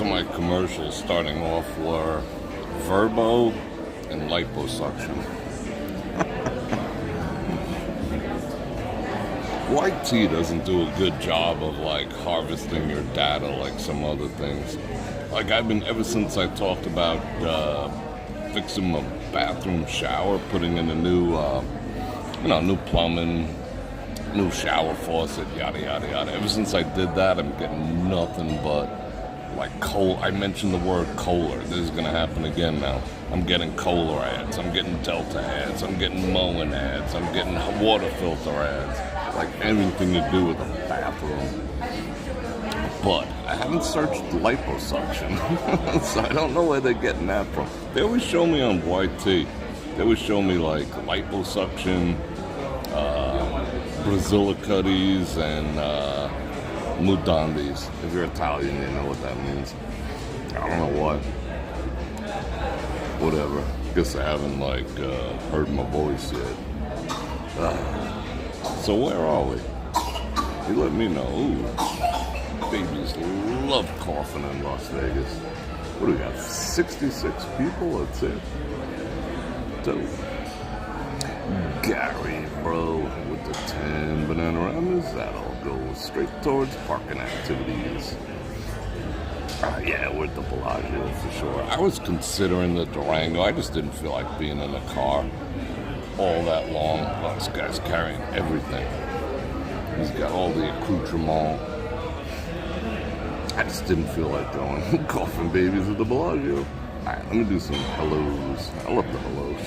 Most of my commercials starting off were Verbo and liposuction. White tea doesn't do a good job of like harvesting your data like some other things. Like I've been, ever since I talked about fixing my bathroom shower, putting in a new, new plumbing, new shower faucet, yada yada yada. Ever since I did that, I'm getting nothing but like I mentioned the word Kohler. This is gonna happen again now. I'm getting Kohler ads. I'm getting Delta ads. I'm getting Moen ads. I'm getting water filter ads. Like anything to do with a bathroom. But I haven't searched liposuction, so I don't know where they're getting that from. They always show me on YT. They always show me like liposuction, Brazilicuties, and mutandis. If you're Italian, you know what that means. I don't know what. Whatever. Guess I haven't heard my voice yet. So where are we? You let me know. Ooh, babies love coughing in Las Vegas. What do we got? 66 people? That's it. So, Gary, bro, with the 10 Bananamas. That all goes straight towards parking activities. Yeah, we're at the Bellagio for sure. I was considering the Durango. I just didn't feel like being in a car all that long. Oh, this guy's carrying everything. He's got all the accoutrement. I just didn't feel like going coughing babies at the Bellagio. Alright, let me do some hellos. I love the hellos.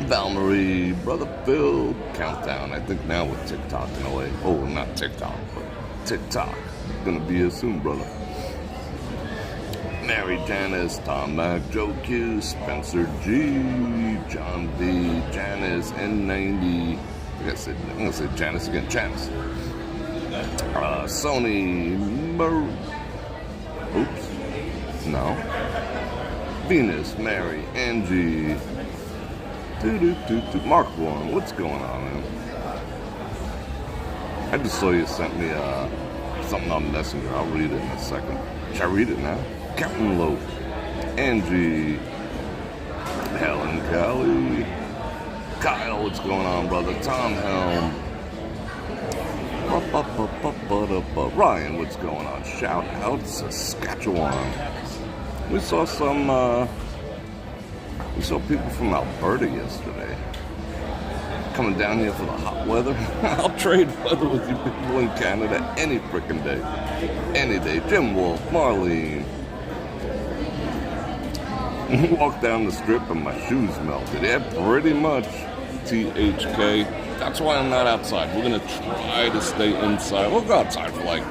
Val Marie, Brother Phil, Countdown. I think now with TikTok in a way. Oh, not TikTok, but TikTok. Gonna be here soon, brother. Mary Janice, Tom Mac, Joe Q, Spencer G, John B, Janice, N90. I'm gonna say Janice again. Janice. Sony. Oops. No. Venus, Mary, Angie. Mark Warren. What's going on, man? I just saw you sent me something on Messenger. I'll read it in a second. Should I read it now? Captain Loaf, Angie, Helen Kelly, Kyle, what's going on, brother? Tom Helm, Ryan, what's going on? Shout out Saskatchewan. We saw people from Alberta yesterday coming down here for the hot weather. I'll trade weather with you people in Canada any frickin' day. Any day. Jim Wolf, Marlene. Walked down the strip and my shoes melted. Yeah, pretty much. THK. That's why I'm not outside. We're gonna try to stay inside. We'll go outside for like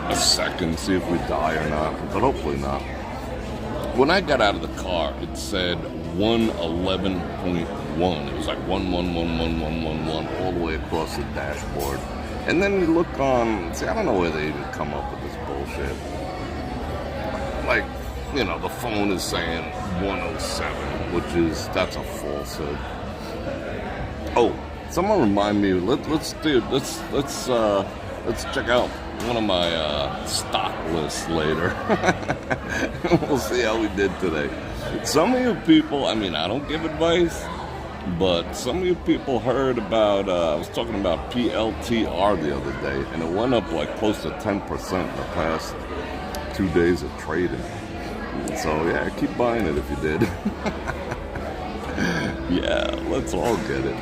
a second, see if we die or not, but hopefully not. When I got out of the car, it said 111.1. It was like 1111111 all the way across the dashboard. And then you look on, see, I don't know where they even come up with this bullshit. Like, the phone is saying 107, that's a falsehood. Oh, someone remind me, let's check out one of my stock lists later. We'll see how we did today. Some of you people, I don't give advice, but some of you people heard about, I was talking about PLTR the other day, and it went up like close to 10% in the past 2 days of trading. So yeah, keep buying it if you did. Yeah, let's all get it.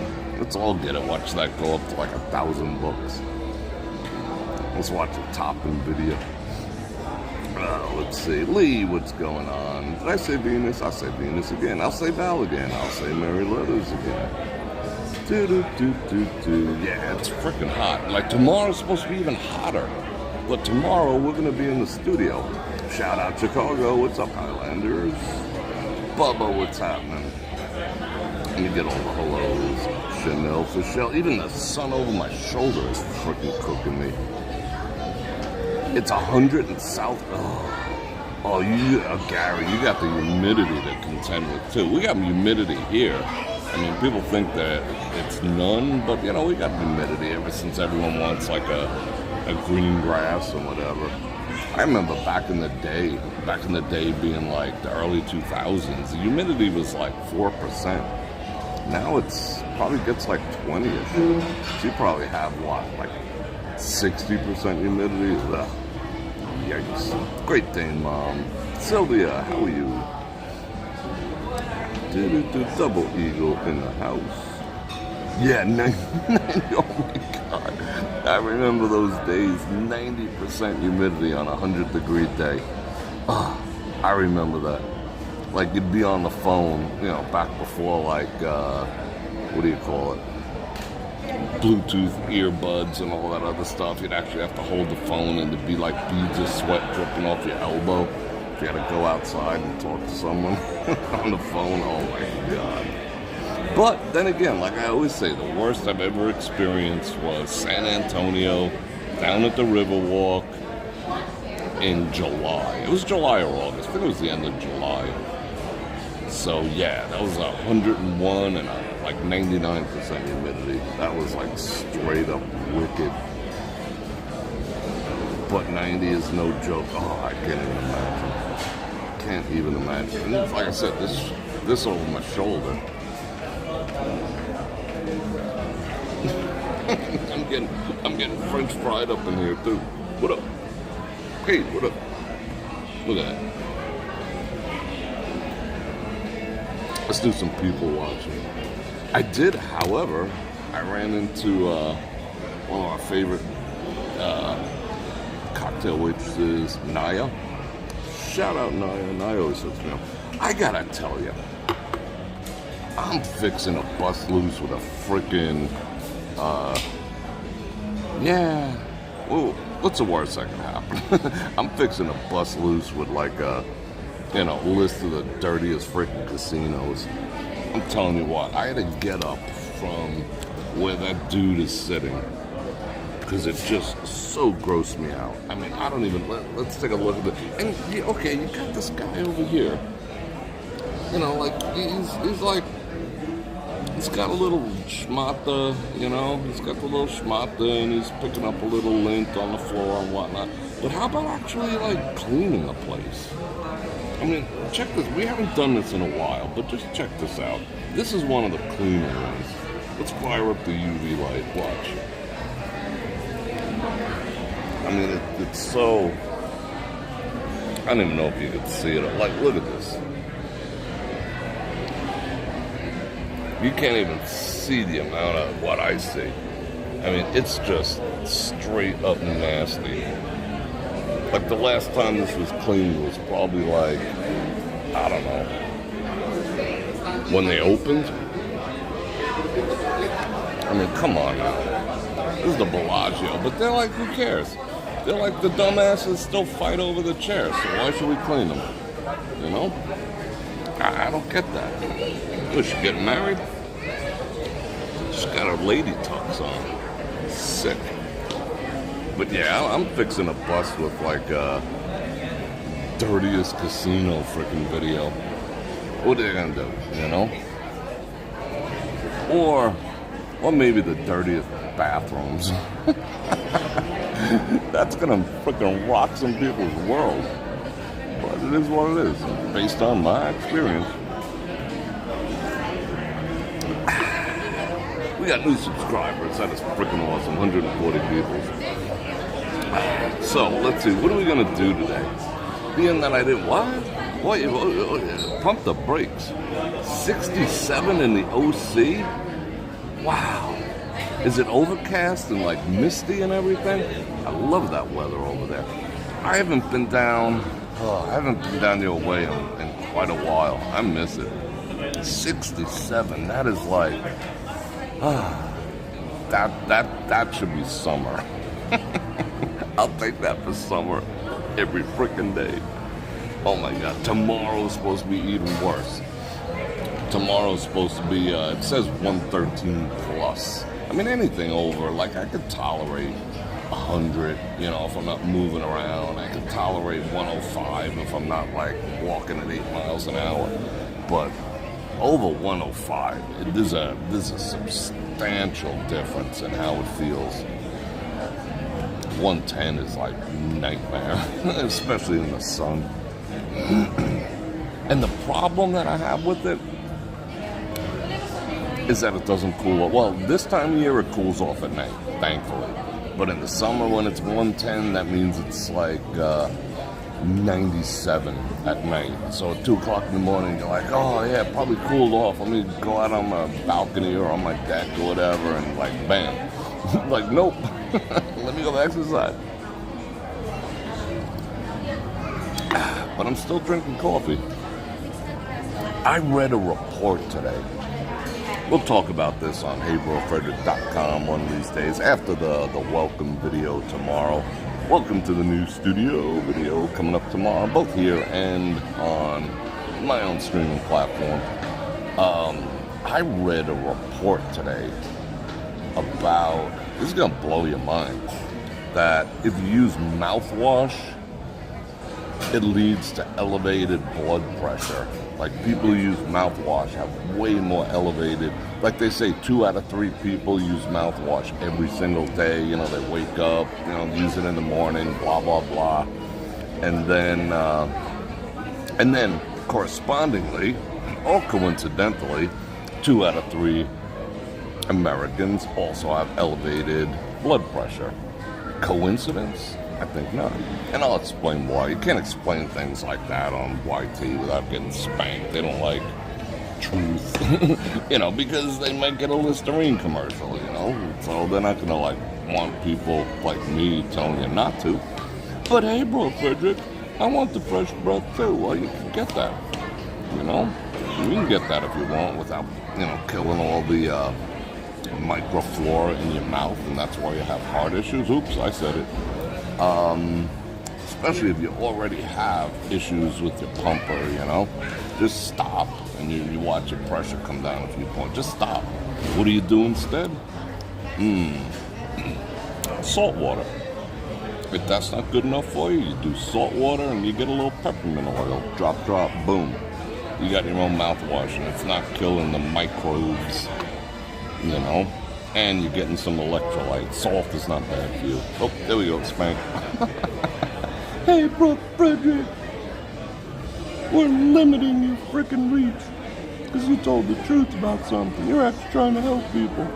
Watch that go up to like $1,000. Let's watch a topping video. Let's see. Lee, what's going on? Did I say Venus? I'll say Venus again. I'll say Val again. I'll say Mary Letters again. Yeah, it's freaking hot. Like tomorrow's supposed to be even hotter. But tomorrow we're going to be in the studio. Shout out Chicago. What's up, Highlanders? Bubba, what's happening? Let me get all the hellos. Chanel for Shell. Even the sun over my shoulder is freaking cooking me. It's 100 in South. Oh, Gary, you got the humidity to contend with too. We got humidity here. People think that it's none, but we got humidity ever since everyone wants like a green grass or whatever. I remember back in the day being like the early 2000s, the humidity was like 4%. Now it's probably gets like 20-ish. So you probably have what, like 60% humidity? Ugh. Yikes. Great Dane Mom. Sylvia, how are you? Double Eagle in the house. Yeah, 90, oh my God. I remember those days, 90% humidity on a 100-degree day. Oh, I remember that. Like, you'd be on the phone, back before, like, what do you call it? Bluetooth earbuds and all that other stuff. You'd actually have to hold the phone and there'd be like beads of sweat dripping off your elbow. If you had to go outside and talk to someone on the phone, oh my God. But then again, like I always say, the worst I've ever experienced was San Antonio, down at the Riverwalk in July. It was July or August. I think it was the end of July. So yeah, that was 101 and like 99% humidity. That was like straight up wicked. But 90 is no joke. Oh, I can't even imagine. Can't even imagine. And like I said, this over my shoulder. I'm getting French fried up in here too. What up? Hey, what up? Look at that. Let's do some people watching. I did, however, I ran into one of our favorite cocktail waitresses, Naya. Shout out Naya. Naya always hooks me up. I gotta tell you, I'm fixing to bust loose with a freaking, well, what's the worst that can happen? I'm fixing to bust loose with like a, list of the dirtiest freaking casinos. I'm telling you what, I had to get up from where that dude is sitting because it just so grossed me out. I mean, I don't even, let's take a look at it. And, okay, you got this guy over here. Like, he's like, he's got a little schmata, he's got the little schmata and he's picking up a little lint on the floor and whatnot. But how about actually, like, cleaning the place? I mean, check this. We haven't done this in a while, but just check this out. This is one of the cleaner ones. Let's fire up the UV light. Watch. I mean, it's so... I don't even know if you could see it. Like, look at this. You can't even see the amount of what I see. I mean, it's just straight up nasty. Like, the last time this was cleaned was probably like, I don't know, when they opened. I mean, come on now. This is the Bellagio, but they're like, who cares? They're like, the dumbasses still fight over the chairs, so why should we clean them? I don't get that. Was she getting married? She's got her lady tux on. Sick. But yeah, I'm fixing a bust with like a dirtiest casino freaking video. What are they gonna do, Or maybe the dirtiest bathrooms. That's gonna freaking rock some people's world. But it is what it is, based on my experience. We got new subscribers. That is freaking awesome. 140 people. So, let's see. What are we going to do today? Being that I didn't... What? Pump the brakes. 67 in the OC? Wow. Is it overcast and like misty and everything? I love that weather over there. I haven't been down your way in quite a while. I miss it. 67. That is like... That should be summer. I'll take that for summer every freaking day. Oh my God, tomorrow's supposed to be even worse. Tomorrow's supposed to be, it says 113 plus. I mean, anything over, like I could tolerate 100, if I'm not moving around. I could tolerate 105 if I'm not like walking at 8 miles an hour. But over 105, there's a substantial difference in how it feels. 110 is like nightmare, especially in the sun. And the problem that I have with it is that it doesn't cool off. Well, this time of year it cools off at night, thankfully. But in the summer when it's 110, that means it's like 97 at night. So at 2 o'clock in the morning, you're like, oh yeah, probably cooled off. Let me go out on my balcony or on my deck or whatever, and like, bam. Like, nope. Let me go exercise. But I'm still drinking coffee. I read a report today. We'll talk about this on HeyBrorFredrik.com one of these days after the welcome video tomorrow. Welcome to the new studio video coming up tomorrow, both here and on my own streaming platform. I read a report today about, this is going to blow your mind, that if you use mouthwash, it leads to elevated blood pressure. Like, people who use mouthwash have way more elevated, like they say 2 out of 3 people use mouthwash every single day. You know, they wake up, you know, use it in the morning, blah, blah, blah. And then correspondingly, or coincidentally, 2 out of 3 Americans also have elevated blood pressure. Coincidence? I think not. And I'll explain why. You can't explain things like that on YT without getting spanked. They don't like truth, you know, because they might get a Listerine commercial, you know. So they're not going to, like, want people like me telling you not to. But hey, Bror Fredrik, I want the fresh breath too. Well, you can get that, you know. You can get that if you want without, you know, killing all the microflora in your mouth, and that's why you have heart issues. Oops, I said it. Especially if you already have issues with your pumper, you know. Just stop, and you watch your pressure come down a few points. Just stop. What do you do instead? Salt water. If that's not good enough for you, you do salt water and you get a little peppermint oil. Drop, drop, boom. You got your own mouthwash, and it's not killing the microbes, you know. And you're getting some electrolytes. Salt is not bad for you. Oh, there we go, spank. Hey, Bror Fredrik, we're limiting your freaking reach because you told the truth about something. You're actually trying to help people.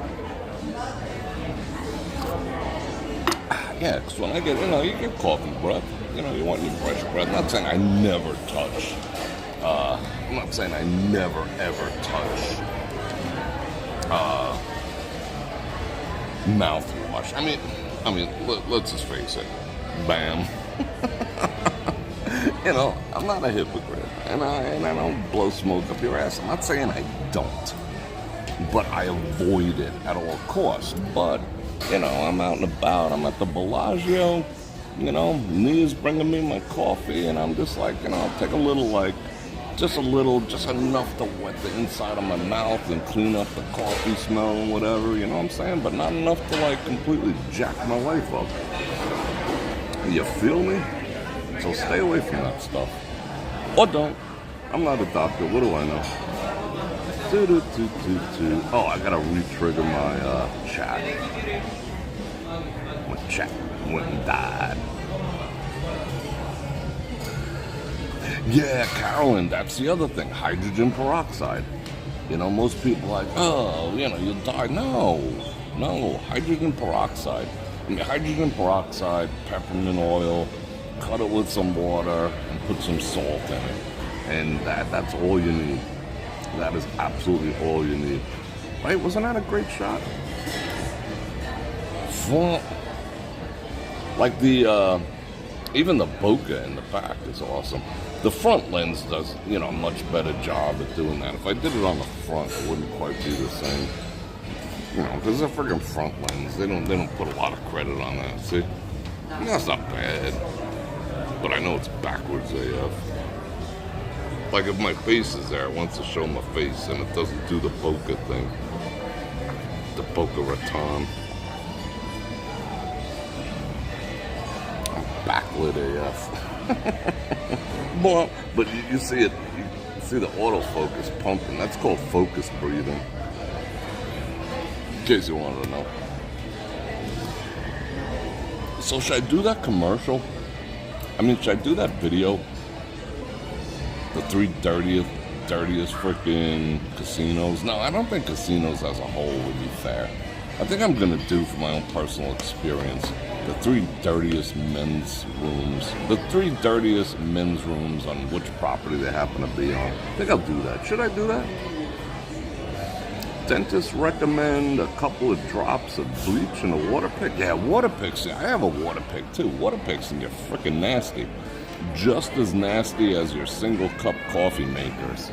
Yeah, because when I get, you know, you get coffee breath. You know, you want your fresh breath. I'm not saying I never touch. I'm not saying I never, ever touch mouthwash. I mean, let's just face it. Bam. You know, I'm not a hypocrite, and I don't blow smoke up your ass. I'm not saying I don't, but I avoid it at all costs. But, you know, I'm out and about. I'm at the Bellagio. You know, Nia's bringing me my coffee, and I'm just like, you know, I'll take a little, like, just enough to wet the inside of my mouth and clean up the coffee smell and whatever, you know what I'm saying? But not enough to, like, completely jack my life up. You feel me? So stay away from that stuff. Or don't. I'm not a doctor. What do I know? Oh, I gotta re-trigger my chat. My chat went and died. Yeah, Carolyn, that's the other thing. Hydrogen peroxide. You know, most people are like, oh, you know, you'll die. No, hydrogen peroxide. I mean, hydrogen peroxide, peppermint oil, cut it with some water, and put some salt in it. And that's all you need. That is absolutely all you need. Right? Wasn't that a great shot? Like the, even the bokeh in the back is awesome. The front lens does, you know, a much better job at doing that. If I did it on the front, it wouldn't quite be the same. You know, because it's a freaking front lens. They don't put a lot of credit on that. See? That's not bad. But I know it's backwards AF. Like if my face is there, it wants to show my face and it doesn't do the bokeh thing. The bokeh raton. I'm backlit AF. But you see it, you see the autofocus pumping. That's called focus breathing. In case you wanted to know. So should I do that commercial? I mean, should I do that video? The three dirtiest freaking casinos? No, I don't think casinos as a whole would be fair. I think I'm going to do, for my own personal experience, the three dirtiest men's rooms. The three dirtiest men's rooms on which property they happen to be on. I think I'll do that. Should I do that? Dentists recommend a couple of drops of bleach in a water pick. Yeah, water picks. I have a water pick too. Water picks can get freaking nasty. Just as nasty as your single cup coffee makers.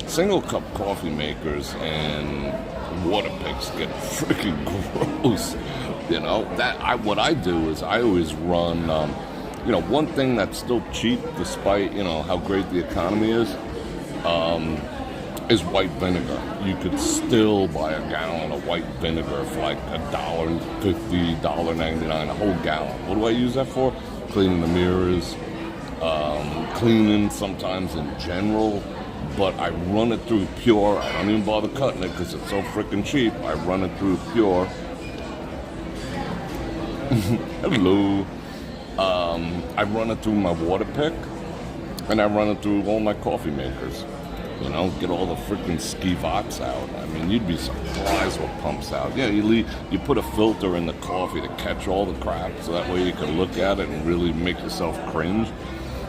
Single cup coffee makers and water picks get freaking gross. You know, what I do is I always run, one thing that's still cheap despite, how great the economy is white vinegar. You could still buy a gallon of white vinegar for like $1.50, $1.99, a whole gallon. What do I use that for? Cleaning the mirrors, cleaning sometimes in general, but I run it through Pure. I don't even bother cutting it because it's so freaking cheap. I run it through Pure. Hello. I run it through my water pick, and I run it through all my coffee makers. Get all the freaking ski-vots out. I mean, you'd be surprised what pumps out. Yeah, you put a filter in the coffee to catch all the crap, so that way you can look at it and really make yourself cringe.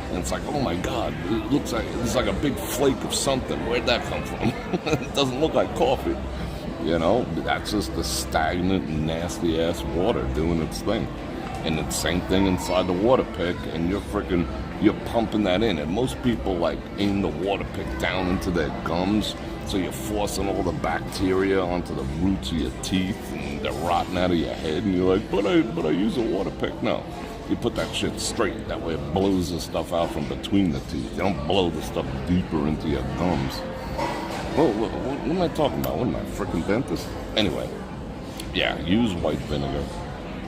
And it's like, oh my God, it's like a big flake of something. Where'd that come from? It doesn't look like coffee. That's just the stagnant, nasty-ass water doing its thing. And it's the same thing inside the water pick, and you're pumping that in. And most people, aim the water pick down into their gums, so you're forcing all the bacteria onto the roots of your teeth, and they're rotting out of your head, and you're like, but I use a water pick. No. You put that shit straight. That way it blows the stuff out from between the teeth. You don't blow the stuff deeper into your gums. What am I talking about? What am I, freaking dentist? Anyway, yeah, use white vinegar.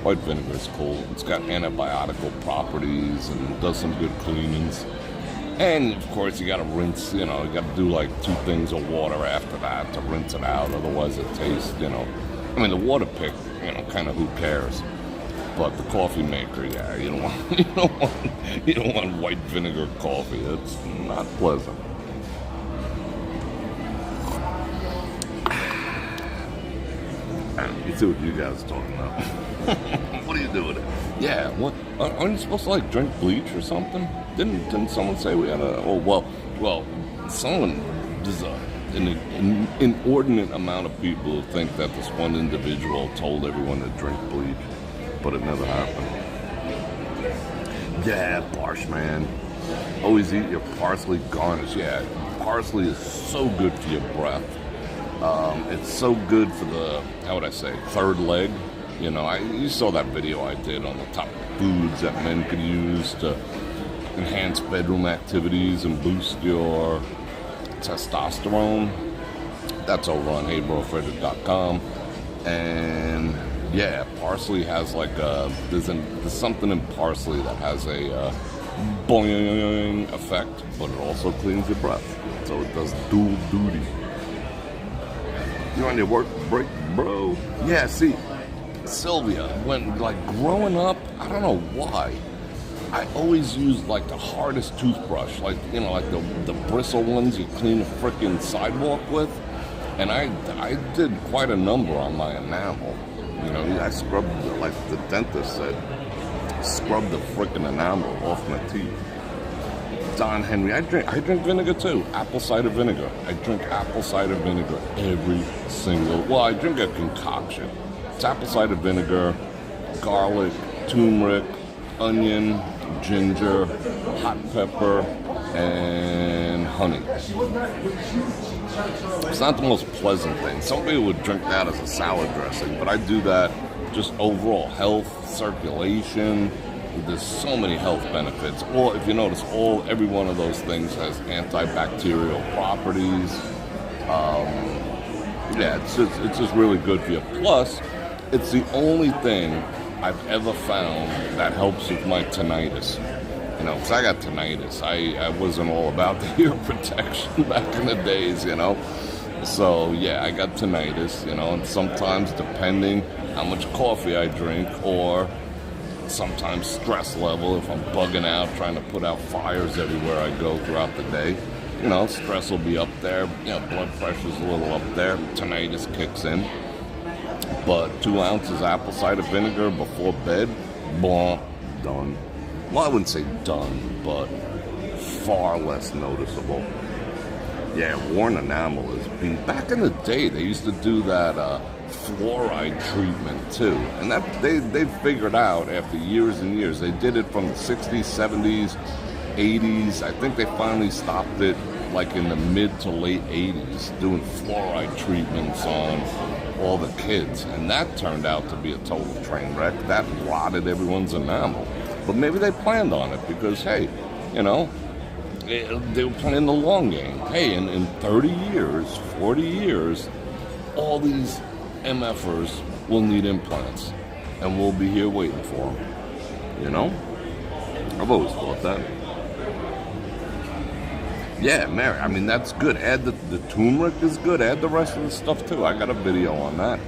White vinegar is cool. It's got antibiotical properties and does some good cleanings. And, of course, you got to rinse, you got to do 2 things of water after that to rinse it out. Otherwise it tastes, I mean, the water pick, kind of who cares. But the coffee maker, yeah, you don't want white vinegar coffee. It's not pleasant. You see what you guys are talking about. What do you do with it? Yeah, what? Aren't you supposed to drink bleach or something? Didn't someone say we had a? Oh well, someone. There's an inordinate amount of people who think that this one individual told everyone to drink bleach, but it never happened. Yeah, barsh, man. Always eat your parsley garnish. Yeah, parsley is so good for your breath. It's so good for the, how would I say, third leg. You saw that video I did on the top foods that men could use to enhance bedroom activities and boost your testosterone. That's over on brorfredrik.com. And yeah, parsley has there's something in parsley that has a boing effect, but it also cleans your breath. So it does dual duty. You on your work break, bro? Yeah, see, Sylvia, when growing up, I don't know why, I always used the hardest toothbrush, the bristle ones you clean the frickin' sidewalk with, and I did quite a number on my enamel. I scrubbed, like the dentist said, scrubbed the frickin' enamel off my teeth. Don Henry, I drink vinegar too. Apple cider vinegar. I drink apple cider vinegar every single. Well, I drink a concoction. It's apple cider vinegar, garlic, turmeric, onion, ginger, hot pepper, and honey. It's not the most pleasant thing. Some people would drink that as a salad dressing, but I do that just overall health, circulation. There's so many health benefits. Or if you notice, every one of those things has antibacterial properties. It's just really good for you. Plus, it's the only thing I've ever found that helps with my tinnitus. Because I got tinnitus. I wasn't all about the ear protection back in the days, So, yeah, I got tinnitus, and sometimes, depending how much coffee I drink or sometimes stress level if I'm bugging out, trying to put out fires everywhere I go throughout the day. Stress will be up there. Blood pressure's a little up there. Tinnitus kicks in. But 2 ounces apple cider vinegar before bed, blah, done. Well, I wouldn't say done, but far less noticeable. Yeah, worn enamel is beat. Back in the day, they used to do that fluoride treatment too, and that they figured out after years and years. They did it from the 60s, 70s, 80s. I think they finally stopped it like in the mid to late 80s, doing fluoride treatments on all the kids, and that turned out to be a total train wreck. That rotted everyone's enamel. But maybe they planned on it because, hey, they were playing the long game. Hey, in 30 years, 40 years, all these MFers will need implants, and we'll be here waiting for them. I've always thought that. Yeah, Mary, I mean, that's good. Add the turmeric is good. Add the rest of the stuff, too. I got a video on that.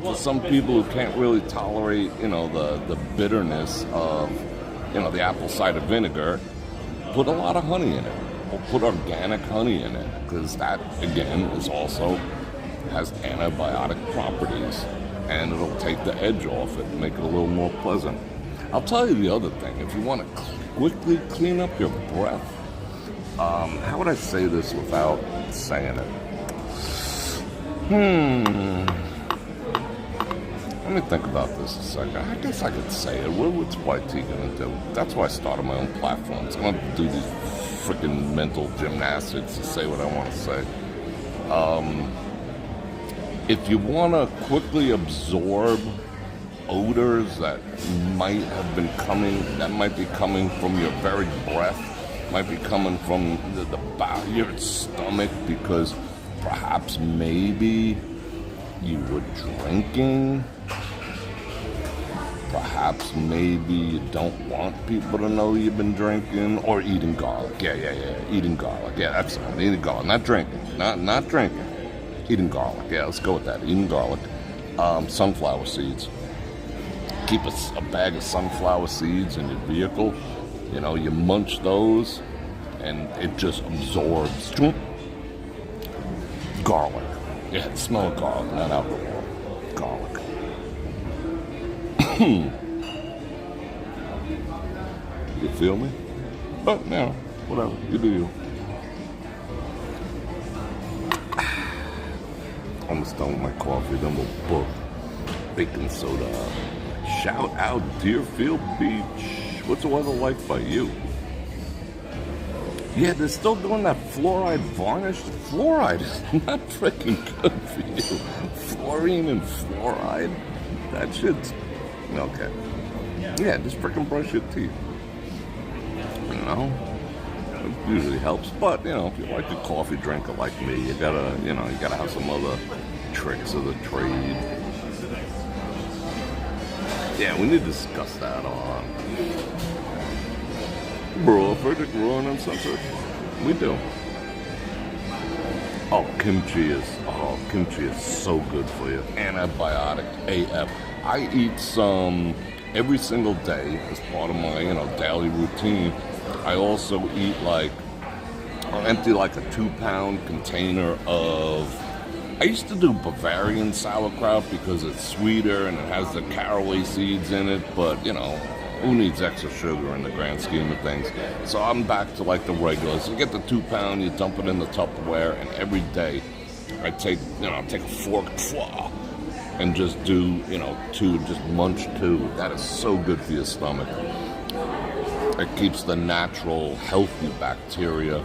For some people who can't really tolerate, the bitterness of, the apple cider vinegar, put a lot of honey in it. Or put organic honey in it, because that, again, has antibiotic properties, and it'll take the edge off it and make it a little more pleasant. I'll tell you the other thing. If you want to quickly clean up your breath, how would I say this without saying it? Let me think about this a second. I guess I could say it. What's YT gonna do? That's why I started my own platform. I'm gonna do these freaking mental gymnastics to say what I want to say. If you want to quickly absorb odors that might be coming from your very breath, might be coming from the your stomach, because perhaps maybe you were drinking, perhaps maybe you don't want people to know you've been drinking, or eating garlic. Eating garlic. Yeah, that's the one. Eating garlic, not drinking, not drinking. Eating garlic. Yeah, let's go with that. Eating garlic. Sunflower seeds. Keep a bag of sunflower seeds in your vehicle. You munch those, and it just absorbs. Garlic. Yeah, the smell of garlic, not alcohol. Garlic. You feel me? But, whatever. You do you. Almost done with my coffee, then we'll book baking soda. Shout out Deerfield Beach. What's the weather like by you? Yeah, they're still doing that fluoride varnish. Fluoride is not freaking good for you. Fluorine and fluoride, that shit's okay. Yeah, just freaking brush your teeth. It usually helps. But if you like a coffee drinker like me, you gotta have some other tricks of the trade. Yeah, we need to discuss that on Bror Fredrik, raw and uncensored. We do. Kimchi is so good for you. Antibiotic AF. I eat some every single day as part of my daily routine. I also eat I'll empty a 2-pound container of. I used to do Bavarian sauerkraut because it's sweeter and it has the caraway seeds in it, but who needs extra sugar in the grand scheme of things? So I'm back to the regular. So you get the 2-pound, you dump it in the Tupperware, and every day I take a fork and just do just munch 2. That is so good for your stomach. It keeps the natural, healthy bacteria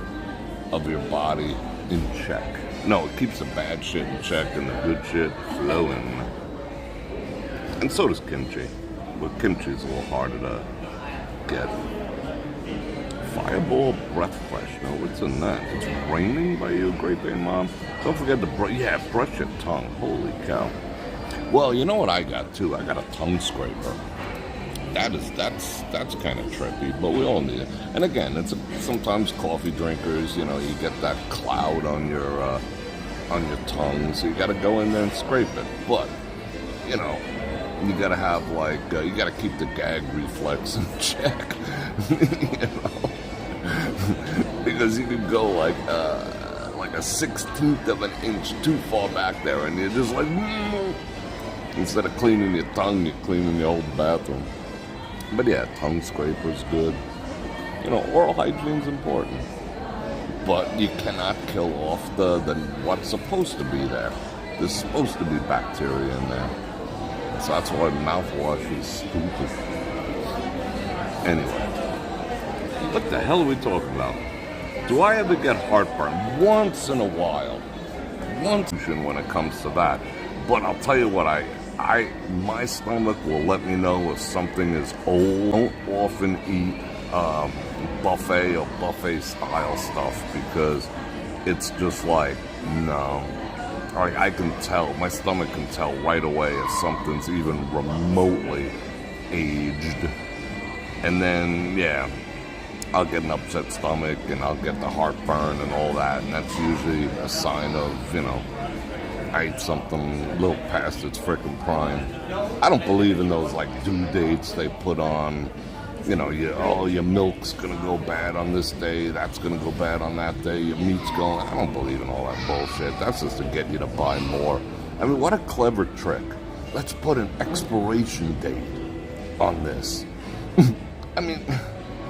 of your body in check. No, it keeps the bad shit in check and the good shit flowing. And so does kimchi. But kimchi is a little harder to get. Fireball breath freshener. What's in that? It's raining by you, Great Dane Mom. Don't forget to brush your tongue. Holy cow. Well, you know what I got too? I got a tongue scraper. That's kind of trippy, but we all need it. And again, sometimes coffee drinkers, you get that cloud on your tongue, so you got to go in there and scrape it. But you gotta have like, you gotta keep the gag reflex in check, you know, because you could go like a 1/16 of an inch too far back there, and you're just like, instead of cleaning your tongue, you're cleaning the whole bathroom. But yeah, tongue scraper's good. You know, oral hygiene's important. But you cannot kill off the what's supposed to be there. There's supposed to be bacteria in there. So that's why mouthwash is stupid. Anyway, what the hell are we talking about? Do I ever get heartburn? Once in a while. Once when it comes to that. But I'll tell you what, my stomach will let me know if something is old. I don't often eat buffet or buffet style stuff because it's just like, no. I can tell, my stomach can tell right away if something's even remotely aged. And then, yeah, I'll get an upset stomach and I'll get the heartburn and all that. And that's usually a sign of, you know, I ate something a little past its frickin' prime. I don't believe in those like due dates they put on. You know, your milk's gonna go bad on this day, that's gonna go bad on that day, your meat's going. I don't believe in all that bullshit. That's just to get you to buy more. I mean, what a clever trick. Let's put an expiration date on this. I mean,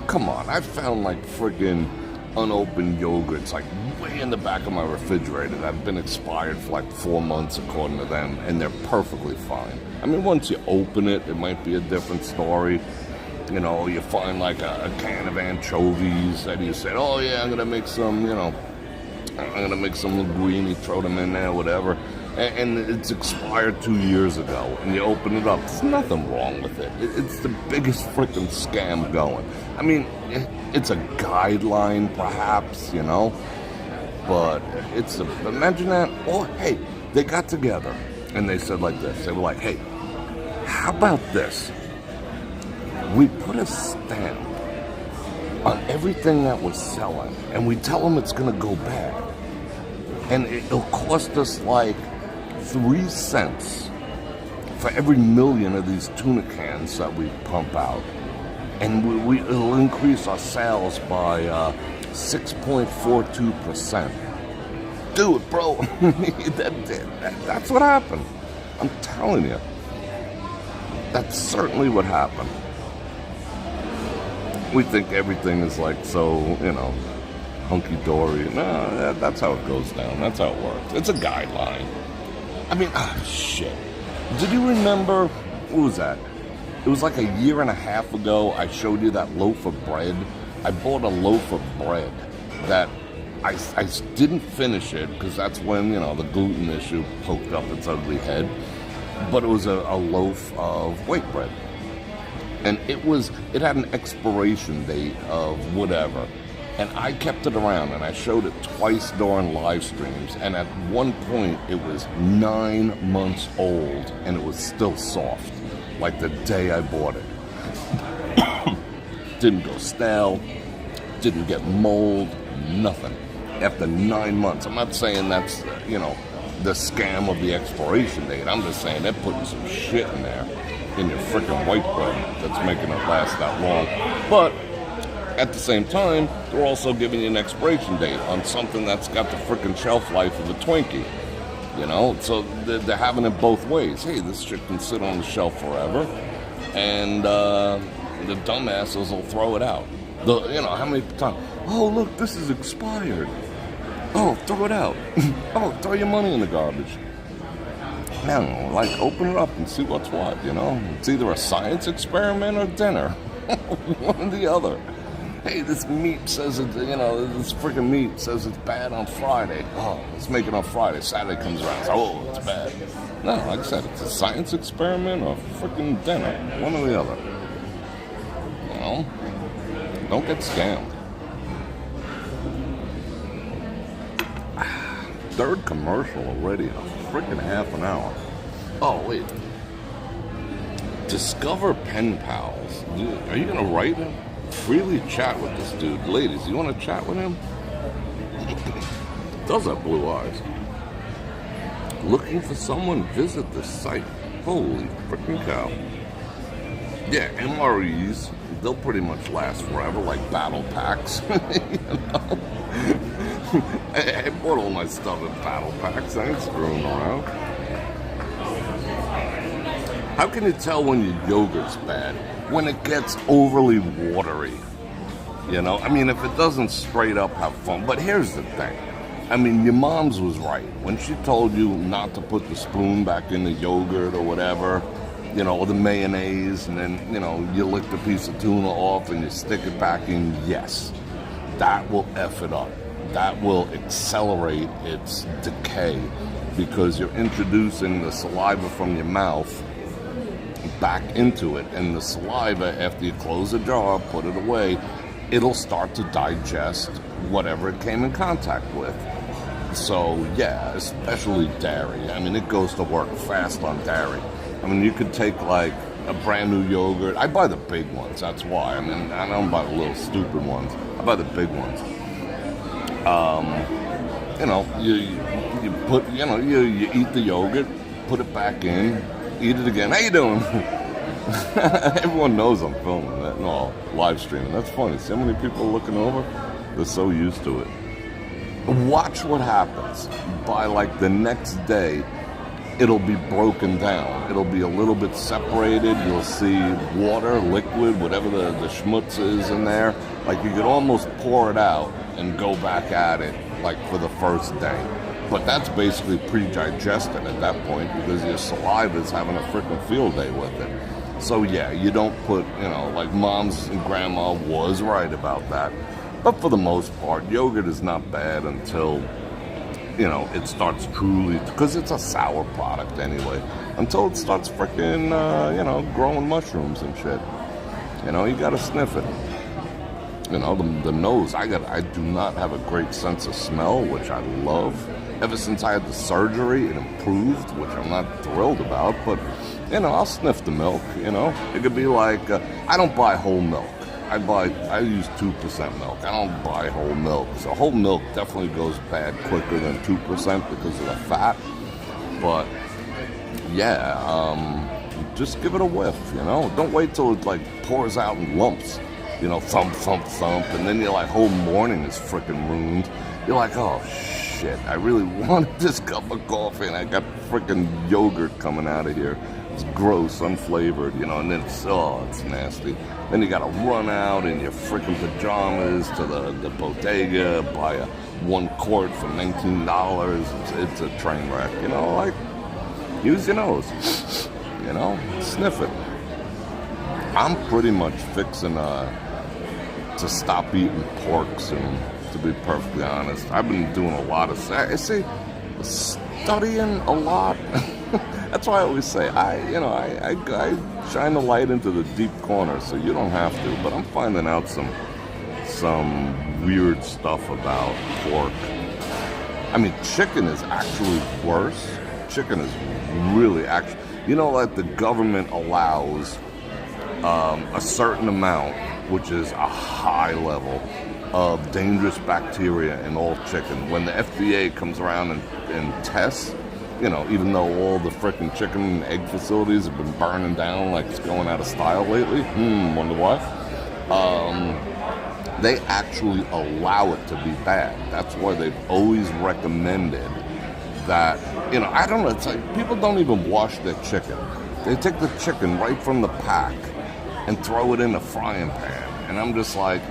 come on. I found like friggin' unopened yogurts like way in the back of my refrigerator that have been expired for like 4 months according to them, and they're perfectly fine. I mean, once you open it, it might be a different story. You know, you find like a can of anchovies that you said, oh yeah, I'm going to make some, you know, I'm going to make some linguine, throw them in there, whatever. And it's expired 2 years ago. And you open it up. There's nothing wrong with it. It's the biggest freaking scam going. I mean, it's a guideline perhaps, you know. But imagine that. Oh, hey, they got together and they said like this. They were like, hey, how about this? We put a stamp on everything that we're selling, and we tell them it's going to go bad. And it'll cost us like 3 cents for every million of these tuna cans that we pump out. And it'll increase our sales by 6.42%. Dude, bro, that's what happened. I'm telling you. That's certainly what happened. We think everything is like so, you know, hunky-dory. No, that's how it goes down. That's how it works. It's a guideline. I mean, shit. Did you remember, what was that? It was like a year and a half ago, I showed you that loaf of bread. I bought a loaf of bread that I didn't finish it because that's when, you know, the gluten issue poked up its ugly head. But it was a loaf of white bread. And it had an expiration date of whatever. And I kept it around and I showed it twice during live streams. And at one point it was 9 months old and it was still soft. Like the day I bought it. Didn't go stale, didn't get mold, nothing. After 9 months. I'm not saying that's, you know, the scam of the expiration date. I'm just saying they're putting some shit in there. In your freaking white bread that's making it last that long. But at the same time, they're also giving you an expiration date on something that's got the freaking shelf life of a Twinkie. You know, so they're having it both ways. Hey, this shit can sit on the shelf forever, and the dumbasses will throw it out. You know, how many times? Oh, look, this is expired. Oh, throw it out. Oh, throw your money in the garbage. No, like, open it up and see what's what, you know? It's either a science experiment or dinner. One or the other. Hey, this meat says it, you know, this freaking meat says it's bad on Friday. Oh, let's make it on Friday. Saturday comes around, so, oh, it's bad. No, like I said, it's a science experiment or freaking dinner. One or the other. You know? Don't get scammed. Third commercial already in a freaking half an hour. Oh, wait. Discover Pen Pals. Dude, are you going to write him? Freely chat with this dude. Ladies, you want to chat with him? Does have blue eyes. Looking for someone? Visit the site. Holy freaking cow. Yeah, MREs, they'll pretty much last forever, like battle packs. I bought all my stuff in battle packs. I ain't screwing around. How can you tell when your yogurt's bad? When it gets overly watery. You know, I mean, if it doesn't straight up have fun. But here's the thing. I mean, your mom's was right. When she told you not to put the spoon back in the yogurt or whatever, you know, or the mayonnaise, and then, you know, you lick the piece of tuna off and you stick it back in, yes, that will F it up. That will accelerate its decay because you're introducing the saliva from your mouth back into it. And the saliva, after you close the jar, put it away, it'll start to digest whatever it came in contact with. So, yeah, especially dairy. I mean, it goes to work fast on dairy. I mean, you could take, like, a brand new yogurt. I buy the big ones, that's why. I mean, I don't buy the little stupid ones. I buy the big ones. You know, you put, you know, you eat the yogurt, put it back in, eat it again. How you doing? Everyone knows I'm filming that. No, live streaming. That's funny. See how many people are looking over? They're so used to it. Watch what happens. By like the next day, it'll be broken down. It'll be a little bit separated. You'll see water, liquid, whatever the schmutz is in there. Like you could almost pour it out and go back at it like for the first day. But that's basically pre-digested at that point because your saliva is having a freaking field day with it. So yeah, you don't put, you know, like mom's and grandma was right about that. But for the most part, yogurt is not bad until, you know, it starts truly, because it's a sour product anyway, until it starts freaking, you know, growing mushrooms and shit. You know, you gotta sniff it. You know, the nose, I do not have a great sense of smell, which I love. Ever since I had the surgery, it improved, which I'm not thrilled about, but, you know, I'll sniff the milk, you know. It could be like, I don't buy whole milk. I use 2% milk. I don't buy whole milk. So whole milk definitely goes bad quicker than 2% because of the fat. But, yeah, just give it a whiff, you know. Don't wait till it, like, pours out in lumps. You know, thump, thump, thump. And then you're like, whole morning is freaking ruined. You're like, oh, shit, I really wanted this cup of coffee and I got freaking yogurt coming out of here. It's gross, unflavored, you know, and then it's nasty. Then you gotta run out in your freaking pajamas to the bodega, buy a 1 quart for $19. It's a train wreck, you know, like, use your nose, you know, sniff it. I'm pretty much fixing to stop eating porks, and to be perfectly honest, I've been doing a lot of, studying a lot. That's why I always say, I shine the light into the deep corners, so you don't have to. But I'm finding out some weird stuff about pork. I mean, chicken is actually worse. Chicken is really you know, like the government allows a certain amount, which is a high level of dangerous bacteria in all chicken. When the FDA comes around and tests, you know, even though all the frickin' chicken and egg facilities have been burning down like it's going out of style lately, wonder why? They actually allow it to be bad. That's why they've always recommended that, you know, I don't know, it's like people don't even wash their chicken. They take the chicken right from the pack and throw it in a frying pan. And I'm just like,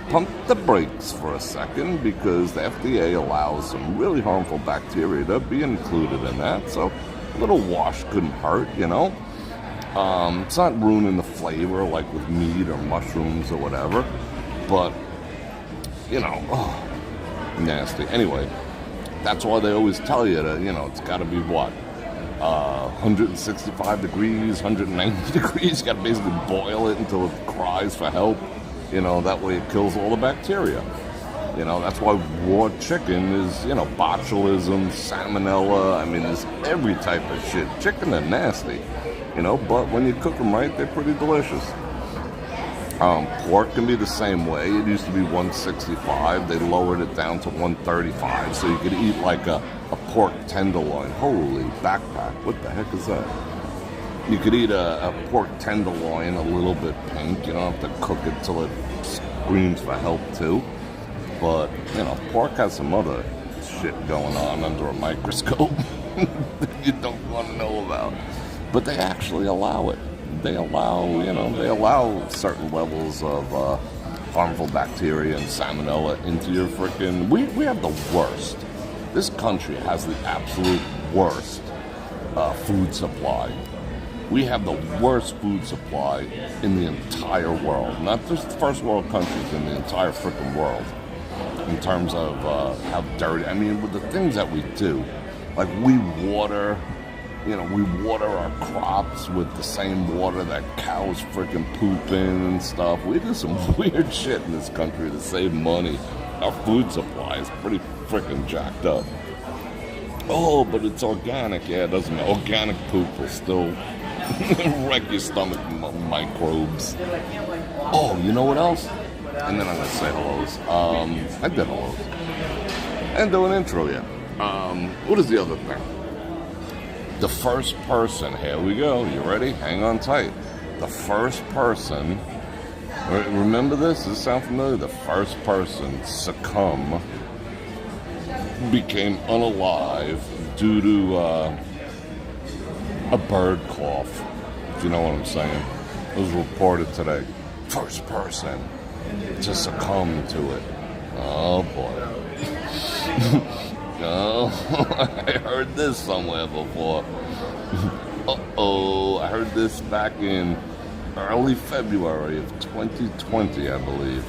pump the brakes for a second, because the FDA allows some really harmful bacteria to be included in that. So a little wash couldn't hurt, you know. It's not ruining the flavor like with meat or mushrooms or whatever. But, you know, nasty. Anyway, that's why they always tell you that, you know, it's got to be what? 165 degrees, 190 degrees. You got to basically boil it until it cries for help. You know, that way it kills all the bacteria. You know, that's why raw chicken is, you know, botulism, salmonella. I mean, there's every type of shit. Chicken are nasty, you know, but when you cook them right, they're pretty delicious. Pork can be the same way. It used to be 165. They lowered it down to 135, so you could eat like a pork tenderloin. Holy backpack, what the heck is that? You could eat a pork tenderloin a little bit pink. You don't have to cook it till it screams for help too. But, you know, pork has some other shit going on under a microscope that you don't want to know about. But they actually allow it. They allow certain levels of harmful bacteria and salmonella into your frickin'... We have the worst. This country has the absolute worst food supply. We have the worst food supply in the entire world. Not just first world countries, in the entire frickin' world. In terms of how dirty... I mean, with the things that we do. Like, we water our crops with the same water that cows frickin' poop in and stuff. We do some weird shit in this country to save money. Our food supply is pretty frickin' jacked up. Oh, but it's organic. Yeah, it doesn't matter. Organic poop will still wreck your stomach microbes. Oh, you know what else? And then I'm going to say hellos. I did hellos. I didn't do an intro yet. What is the other thing? The first person, here we go. You ready? Hang on tight. The first person, remember this? Does this sound familiar? The first person became unalive due to a bird cough, if you know what I'm saying. It was reported today. First person to succumb to it. Oh boy. Oh, I heard this somewhere before. Uh-oh, I heard this back in early February of 2020, I believe.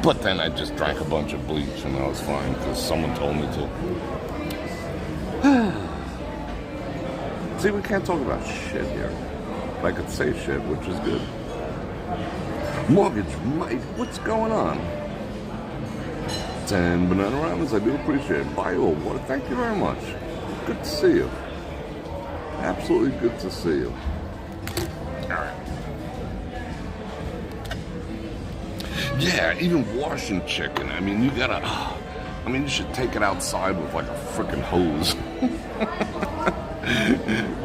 But then I just drank a bunch of bleach and I was fine because someone told me to. See, we can't talk about shit here. I could say shit, which is good. Mortgage, Mike, what's going on? 10 banana ramen, I do appreciate it. Bio, what? Thank you very much. Good to see you. Absolutely good to see you. Alright. Yeah, even washing chicken. I mean, you gotta... you should take it outside with like a freaking hose.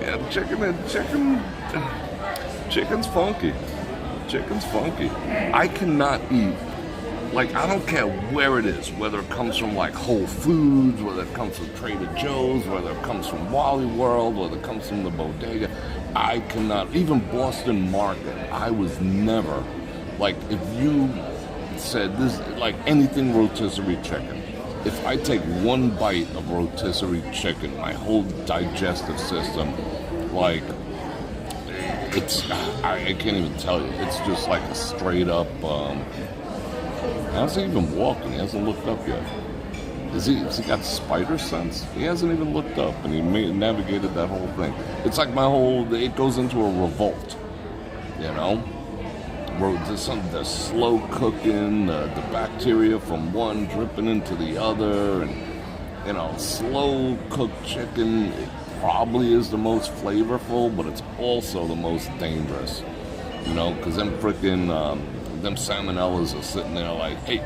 Yeah, chicken's funky. Chicken's funky. I cannot eat... Like, I don't care where it is, whether it comes from, like, Whole Foods, whether it comes from Trader Joe's, whether it comes from Wally World, whether it comes from the bodega. I cannot, even Boston Market, I was never, like, if you said this, like, anything rotisserie chicken, if I take one bite of rotisserie chicken, my whole digestive system, like, it's, I can't even tell you, it's just like a straight up, how's he even walking? He hasn't looked up yet. Has he got spider sense? He hasn't even looked up, and he navigated that whole thing. It's like it goes into a revolt, you know? The slow cooking, the bacteria from one dripping into the other, and, you know, slow cooked chicken, it probably is the most flavorful, but it's also the most dangerous, you know? Because them freaking... them salmonellas are sitting there like, hey,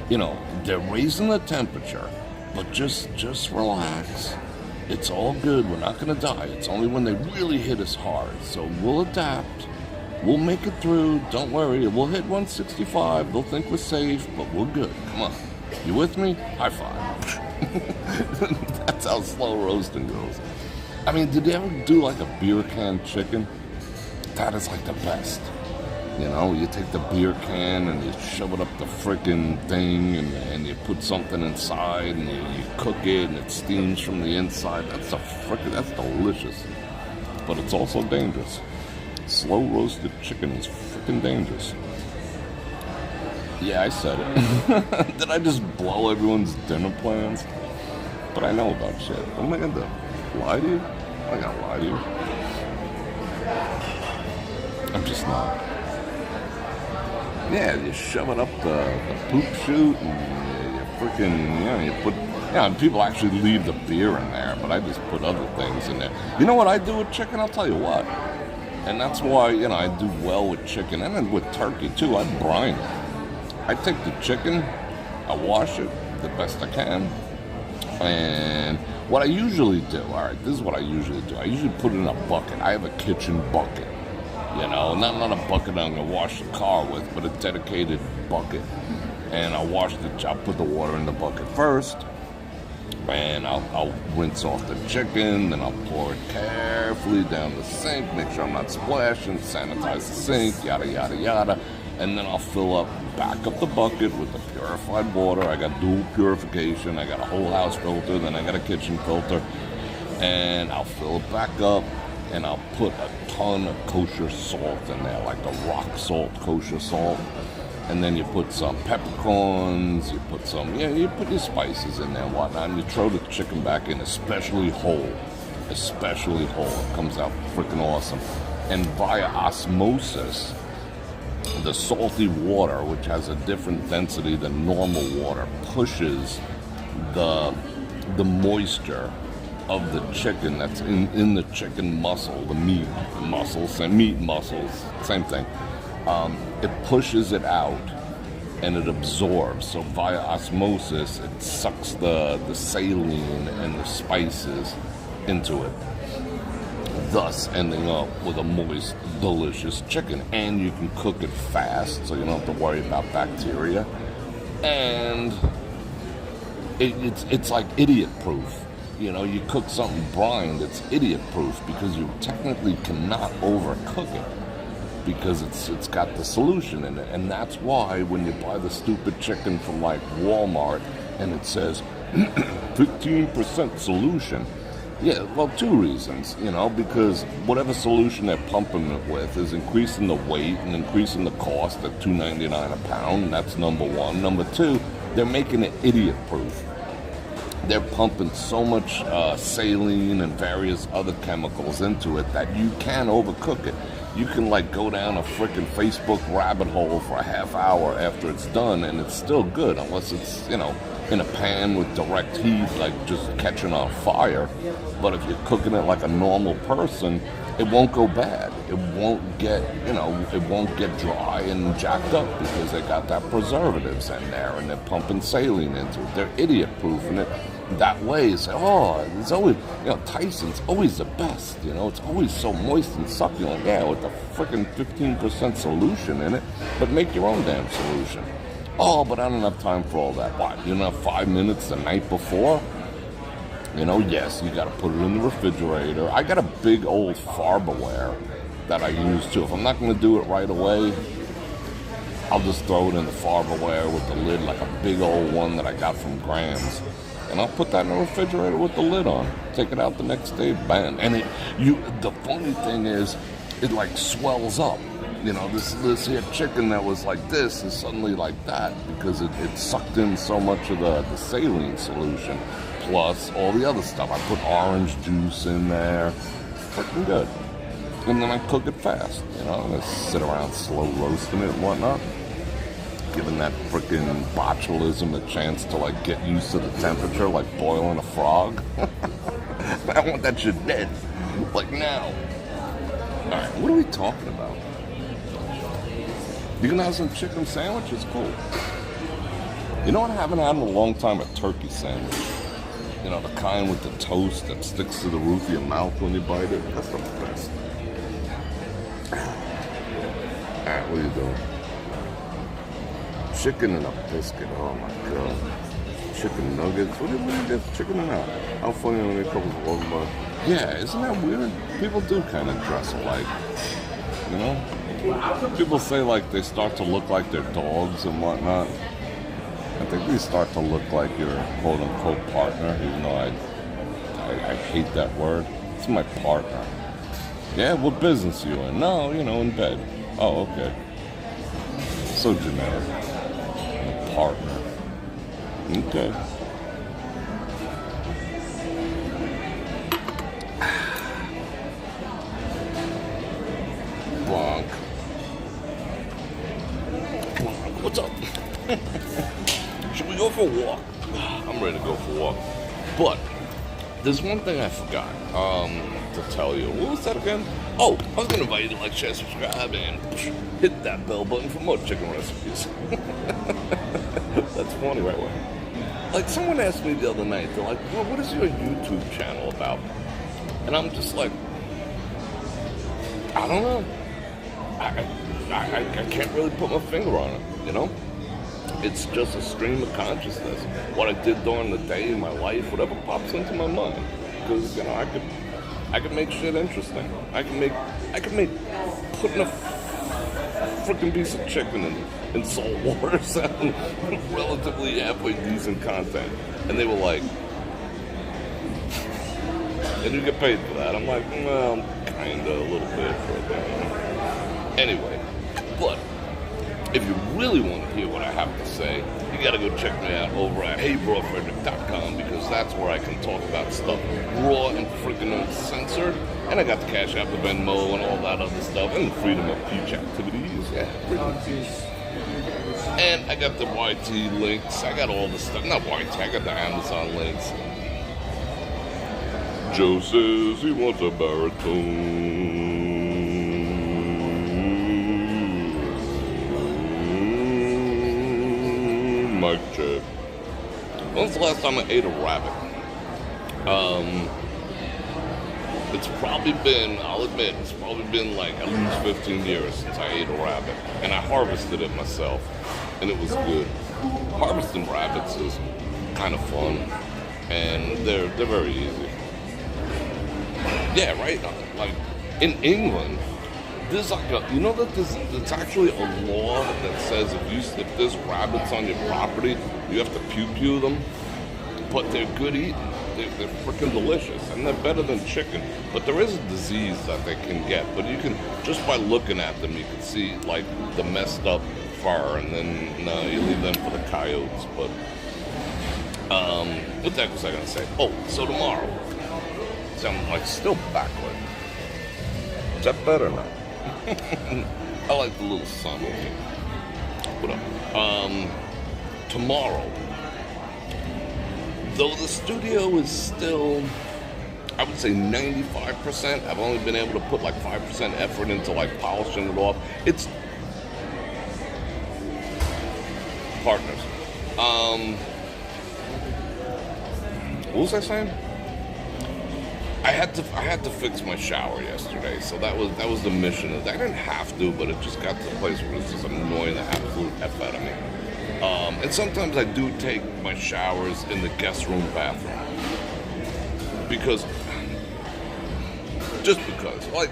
you know, they're raising the temperature, but just relax. It's all good. We're not going to die. It's only when they really hit us hard. So we'll adapt. We'll make it through. Don't worry. We'll hit 165. They'll think we're safe, but we're good. Come on. You with me? High five. That's how slow roasting goes. I mean, did you ever do like a beer can chicken? That is like the best. You know, you take the beer can and you shove it up the frickin' thing and you put something inside and you cook it and it steams from the inside. That's delicious. But it's also dangerous. Slow roasted chicken is frickin' dangerous. Yeah, I said it. Did I just blow everyone's dinner plans? But I know about shit. What am I gonna do? Lie to you? I'm not gonna lie to you. I'm just not. Yeah, you shove it up the poop chute and you freaking, you know, you put, and people actually leave the beer in there, but I just put other things in there. You know what I do with chicken? I'll tell you what. And that's why, you know, I do well with chicken and then with turkey too. I brine it. I take the chicken I wash it the best I can. And what I usually do, all right, this is what I usually do. I usually put it in a bucket. I have a kitchen bucket, you know, not a bucket I'm going to wash the car with, but a dedicated bucket. And I'll put the water in the bucket first, and I'll rinse off the chicken, then I'll pour it carefully down the sink, make sure I'm not splashing, sanitize the sink, yada, yada, yada. And then I'll back up the bucket with the purified water. I got dual purification. I got a whole house filter, then I got a kitchen filter. And I'll fill it back up, and I'll put a ton of kosher salt in there, like the rock salt kosher salt. And then you put some peppercorns, you put your spices in there and whatnot, and you throw the chicken back in, especially whole. It comes out freaking awesome. And via osmosis, the salty water, which has a different density than normal water, pushes the moisture of the chicken that's in the chicken muscle, the meat muscles, same thing. It pushes it out and it absorbs. So via osmosis, it sucks the saline and the spices into it, thus ending up with a moist, delicious chicken. And you can cook it fast, so you don't have to worry about bacteria. And it's like idiot-proof. You know, you cook something brined, it's idiot-proof because you technically cannot overcook it, because it's got the solution in it. And that's why when you buy the stupid chicken from like Walmart and it says 15% solution, yeah, well, two reasons, you know, because whatever solution they're pumping it with is increasing the weight and increasing the cost at $2.99 a pound. That's number one. Number two, they're making it idiot-proof. They're pumping so much saline and various other chemicals into it that you can overcook it. You can like go down a freaking Facebook rabbit hole for a half hour after it's done, and it's still good, unless it's, you know, in a pan with direct heat, like just catching on fire. But if you're cooking it like a normal person, it won't go bad. It won't get, it won't get dry and jacked up because they got that preservatives in there and they're pumping saline into it. They're idiot-proofing it that way. It's like, oh, it's always, Tyson's always the best, it's always so moist and succulent. Yeah, with the freaking 15% solution in it, but make your own damn solution. Oh, but I don't have time for all that. Why? You don't have 5 minutes the night before? Yes, you got to put it in the refrigerator. I got a big old Farberware that I use too. If I'm not going to do it right away, I'll just throw it in the Farberware with the lid, like a big old one that I got from Graham's. And I'll put that in the refrigerator with the lid on. Take it out the next day, bam. And the funny thing is, it like swells up. This here chicken that was like this is suddenly like that because it sucked in so much of the saline solution, plus all the other stuff. I put orange juice in there. Freaking good. And then I cook it fast, I sit around slow roasting it and whatnot, giving that freaking botulism a chance to like get used to the temperature, like boiling a frog. I want that shit dead, like now. Alright, what are we talking about? You can have some chicken sandwiches, cool. You know what I haven't had in a long time? A turkey sandwich. The kind with the toast that sticks to the roof of your mouth when you bite it. That's the best. Alright, what are you doing? Chicken and a biscuit, oh my god. Chicken nuggets, what do you get? Chicken and that? How funny when they come along by. Yeah, isn't that weird? People do kind of dress alike, People say like they start to look like their dogs and whatnot. I think we start to look like your quote-unquote partner, even though I hate that word. It's my partner. Yeah, what business are you in? No, in bed. Oh, okay. So generic. My partner. Okay. Bonk. What's up? Should we go for a walk? I'm ready to go for a walk. But there's one thing I forgot to tell you. What was that again? Oh, I was going to invite you to like, share, subscribe, and hit that bell button for more chicken recipes. That's funny, right? Like, someone asked me the other night, they're like, well, what is your YouTube channel about? And I'm just like, I don't know. I can't really put my finger on it, you know? It's just a stream of consciousness. What I did during the day in my life, whatever pops into my mind. Because, you know, I could make shit interesting. I can make putting a freaking piece of chicken in salt water sound relatively halfway decent content. And they were like, and you get paid for that. I'm like, well, kinda, a little bit for a bit. Anyway, but if you really want to hear what I have to say, you gotta go check me out over at brorfredrik.com, because that's where I can talk about stuff raw and freaking uncensored. And I got the Cash App, the Venmo, and all that other stuff, and the freedom of speech activities. Yeah, freedom of speech. And I got the YT links. I got all the stuff. Not YT, I got the Amazon links. Joe says he wants a baritone. Mic check. When's the last time I ate a rabbit? It's probably been, I'll admit, it's probably been like at least 15 years since I ate a rabbit. And I harvested it myself, and it was good. Harvesting rabbits is kind of fun, and they're very easy. Yeah, right? Like, in England, there's like a, you know that there's actually a law that says if there's rabbits on your property, you have to pew them. But they're good eating. They're freaking delicious, and they're better than chicken. But there is a disease that they can get. But you can, just by looking at them, you can see like the messed up fur, and then you leave them for the coyotes. But what the heck was I gonna say? Oh, so tomorrow. So I'm like still backward. Is that better now? I like the little sun over here. What up? Tomorrow, though the studio is still, I would say 95%, I've only been able to put like 5% effort into like polishing it off. It's partners. What was I saying? I had to fix my shower yesterday, so that was the mission. I didn't have to, but it just got to the place where it was just annoying the absolute F out of me. And sometimes I do take my showers in the guest room bathroom. Because, like,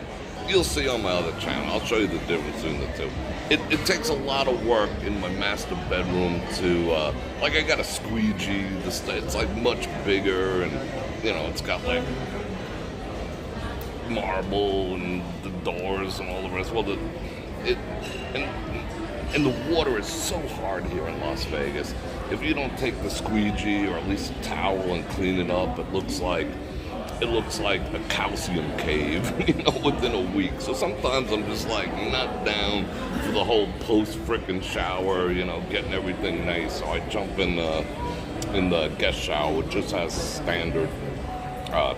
you'll see on my other channel, I'll show you the difference between the two. It takes a lot of work in my master bedroom to, like, I got a squeegee, it's like much bigger, and, you know, it's got like marble and the doors and all the rest. Well, and the water is so hard here in Las Vegas. If you don't take the squeegee or at least a towel and clean it up, it looks like a calcium cave, you know, within a week. So sometimes I'm just like not down for the whole post-frickin' shower, you know, getting everything nice. So I jump in the guest shower, which just has standard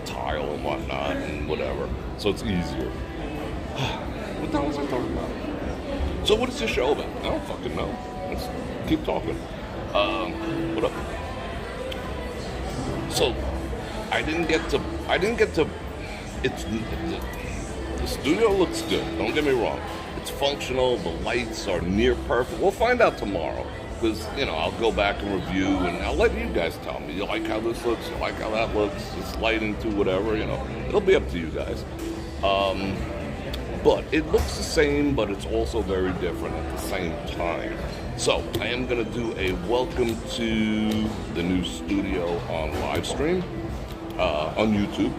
tile and whatnot and whatever. So it's easier. What the hell was I talking about? So what is your show about? I don't fucking know. Let's keep talking. What up? So I didn't get to. The studio looks good. Don't get me wrong. It's functional. The lights are near perfect. We'll find out tomorrow, because you know I'll go back and review, and I'll let you guys tell me. You like how this looks? You like how that looks? It's lighting to whatever. You know, it'll be up to you guys. But it looks the same, but it's also very different at the same time. So I am going to do a welcome to the new studio on live stream on YouTube,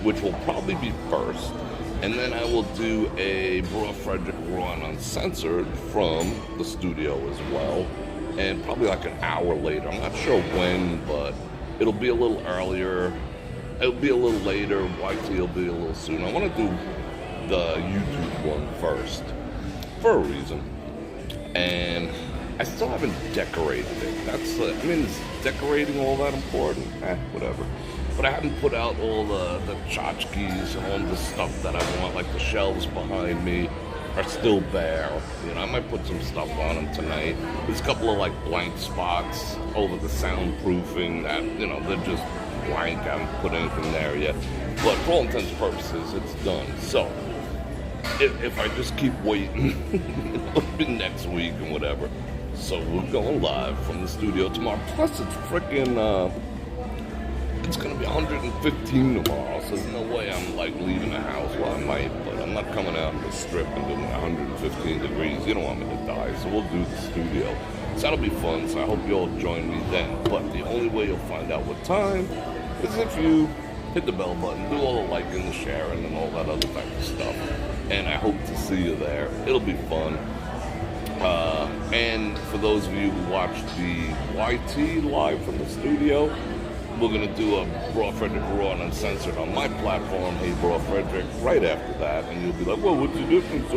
which will probably be first. And then I will do a Bror Fredrik Raw and Uncensored from the studio as well. And probably like an hour later. I'm not sure when, but it'll be a little earlier. It'll be a little later. YT will be a little sooner. I want to do the YouTube one first for a reason, and I still haven't decorated it. Is decorating all that important? Whatever. But I haven't put out all the tchotchkes and all the stuff that I want, like the shelves behind me. are still there. You know, I might put some stuff on them tonight. There's a couple of like blank spots over the soundproofing that, you know, they're just blank. I haven't put anything there yet. But for all intents and purposes, it's done. So, if I just keep waiting, it'll be next week and whatever. So we're going live from the studio tomorrow. Plus it's freaking, it's going to be 115 tomorrow. So there's no way I'm like leaving the house. Well, I might, but I'm not coming out on the strip and doing 115 degrees. You don't want me to die. So we'll do the studio. So that'll be fun. So I hope you all join me then. But the only way you'll find out what time is if you hit the bell button, do all the liking, the sharing, and all that other type of stuff. And I hope to see you there. It'll be fun. And for those of you who watched the YT live from the studio, we're going to do a Bror Fredrik Raw and Uncensored on my platform, Hey Bror Fredrik, right after that. And you'll be like, well, what's the difference?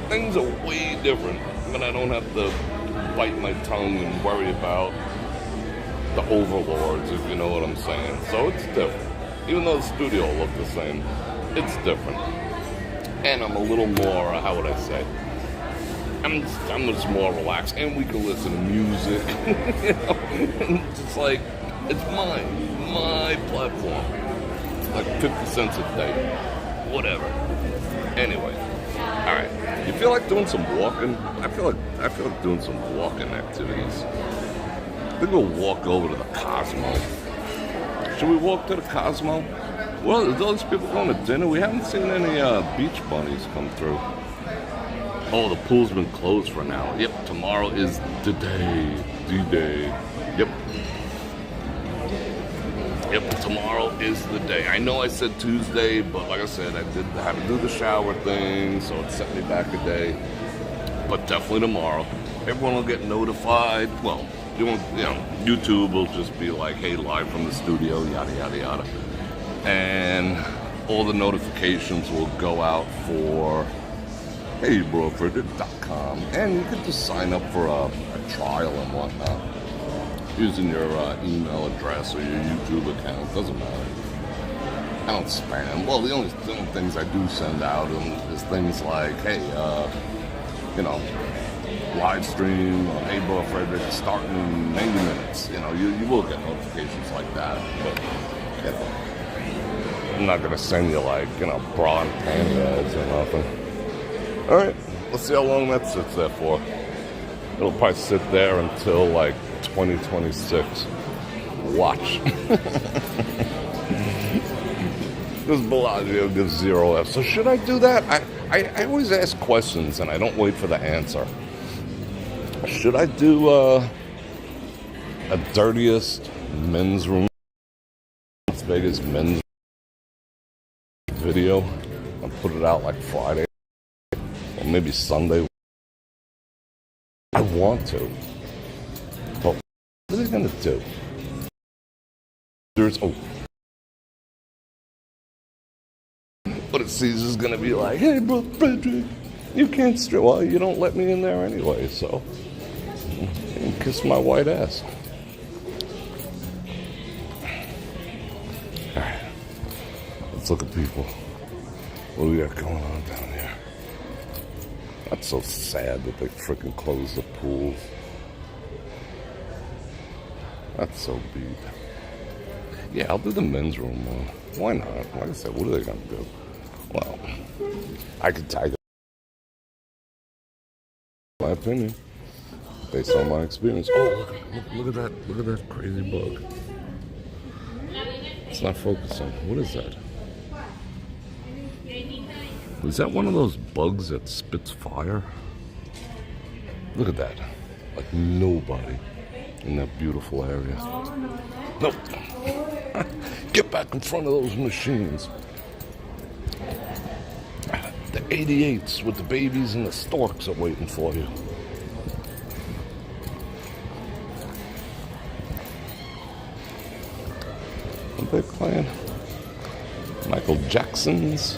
Things are way different. I mean, I don't have to bite my tongue and worry about the overlords, if you know what I'm saying. So it's different. Even though the studio will look the same, it's different. And I'm a little more, how would I say? I'm just more relaxed, and we can listen to music. You know, and it's just like it's my platform. Like 50 cents a day, whatever. Anyway, all right. You feel like doing some walking? I feel like doing some walking activities. I think we'll walk over to the Cosmo. Should we walk to the Cosmo? Well, there's all these people going to dinner. We haven't seen any beach bunnies come through. Oh, the pool's been closed for now. Yep, tomorrow is the day. D-Day. Yep. Yep, tomorrow is the day. I know I said Tuesday, but like I said, I had to do the shower thing, so it set me back a day. But definitely tomorrow. Everyone will get notified. Well, YouTube will just be like, hey, live from the studio, yada, yada, yada. And all the notifications will go out for heybrofredrik.com. And you can just sign up for a trial and whatnot using your email address or your YouTube account. Doesn't matter. I don't spam. Well, the only things I do send out is things like, hey, live stream on Hey Bror Fredrik starting in 90 minutes. You know, you will get notifications like that. But, you know, I'm not going to send you like, bra and panda ads or nothing. All right, let's see how long that sits there for. It'll probably sit there until like 2026. Watch. This Bellagio gives 0 F. So should I do that? I always ask questions and I don't wait for the answer. Should I do a dirtiest men's room, Las Vegas men's video, and put it out like Friday or maybe Sunday? I want to, but what are they gonna do? But it sees is gonna be like, hey, Bror Fredrik, you can't strip. Well, you don't let me in there anyway, so you can kiss my white ass. All right, let's look at people. What do we got going on down here? That's so sad that they freaking closed the pools. That's so beat. Yeah, I'll do the men's room one. Why not? Like I said, what are they gonna do? Well, I could tag my opinion based on my experience. Oh, look at that! Look at that crazy bug. It's not focusing. What is that? Is that one of those bugs that spits fire? Look at that! Like nobody in that beautiful area. Nope. Get back in front of those machines. The 88s with the babies and the storks are waiting for you. What are they playing? Michael Jackson's.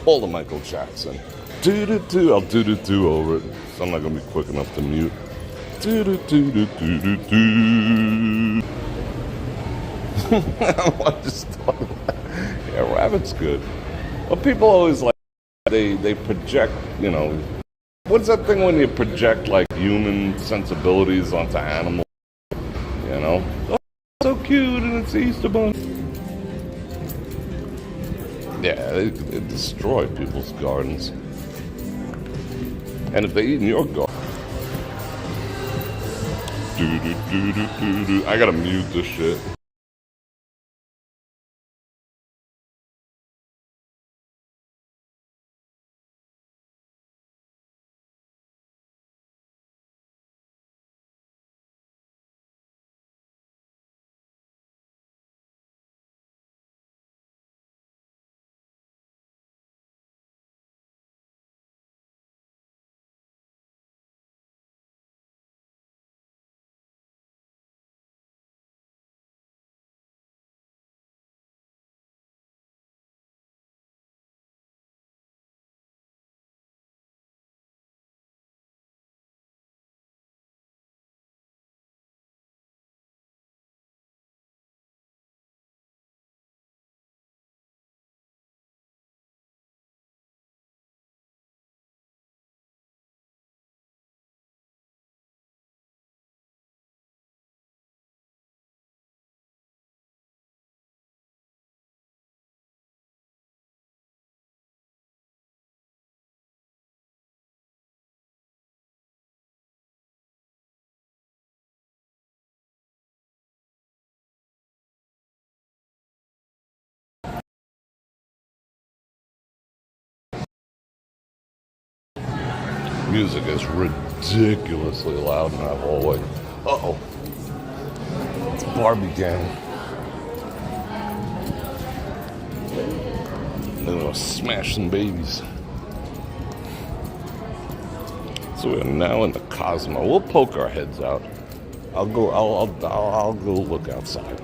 All the Michael Jackson. Do-do-do. I'll do-do-do over it. So I'm not going to be quick enough to mute. Do-do-do-do-do-do-do. I just thought of that. Yeah, rabbit's good. But people always like, they project, what's that thing when you project like human sensibilities onto animals? Oh, so cute, and it's the Easter Bunny. Yeah, they destroy people's gardens. And if they eat in your garden, I gotta mute this shit. Music is ridiculously loud in that hallway. Uh-oh. It's Barbie gang. They're gonna smash some babies. So we're now in the Cosmo. We'll poke our heads out. I'll go look outside.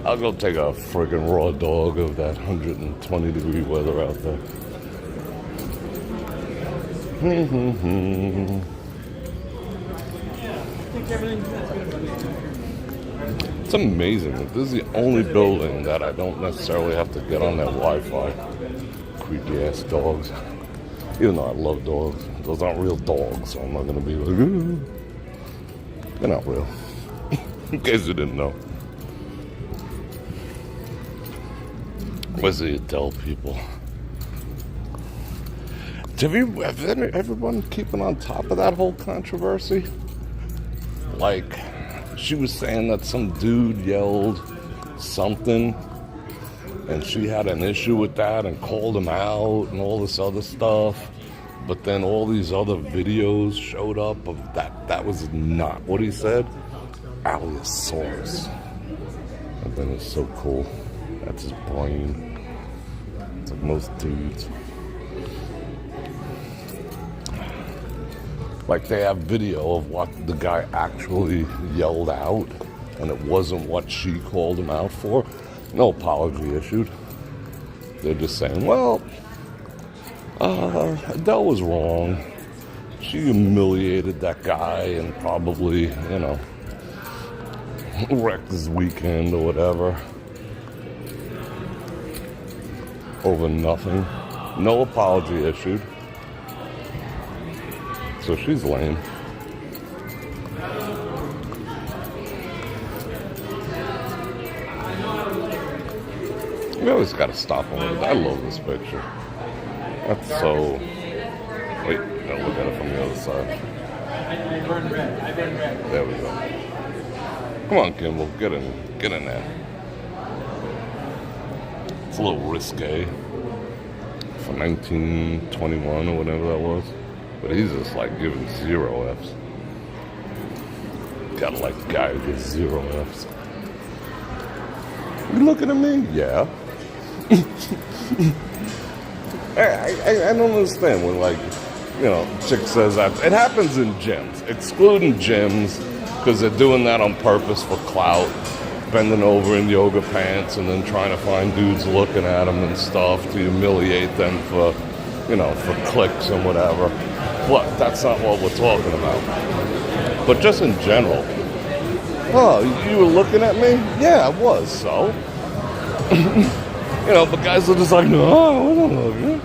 I'll go take a friggin' raw dog of that 120-degree weather out there. It's amazing that this is the only building that I don't necessarily have to get on that Wi-Fi. Creepy ass dogs. Even though I love dogs, those aren't real dogs, so I'm not gonna be like, ooh. They're not real. In case you didn't know. What do you tell people? Have everyone keeping on top of that whole controversy? Like, she was saying that some dude yelled something, and she had an issue with that and called him out and all this other stuff. But then all these other videos showed up of that. That was not what he said. Allosaurus. That thing is so cool. That's his brain. It's like most dudes. Like, they have video of what the guy actually yelled out, and it wasn't what she called him out for. No apology issued. They're just saying, well, Adele was wrong. She humiliated that guy and probably, wrecked his weekend or whatever. Over nothing. No apology issued. So she's lame. We always gotta stop a little bit. I love this picture. That's so... Wait, I gotta look at it from the other side. I burn red. There we go. Come on, Kimball. Get in there. It's a little risque for 1921 or whatever that was. But he's just like giving 0 F's. Gotta like the guy who gets 0 F's. You looking at me? Yeah. I don't understand when, like, chick says that. It happens in gyms. Excluding gyms, because they're doing that on purpose for clout. Bending over in yoga pants and then trying to find dudes looking at them and stuff to humiliate them for clicks and whatever. But that's not what we're talking about. But just in general, Oh, you were looking at me? Yeah, I was, so. You know, but guys are just like, no, I wasn't looking.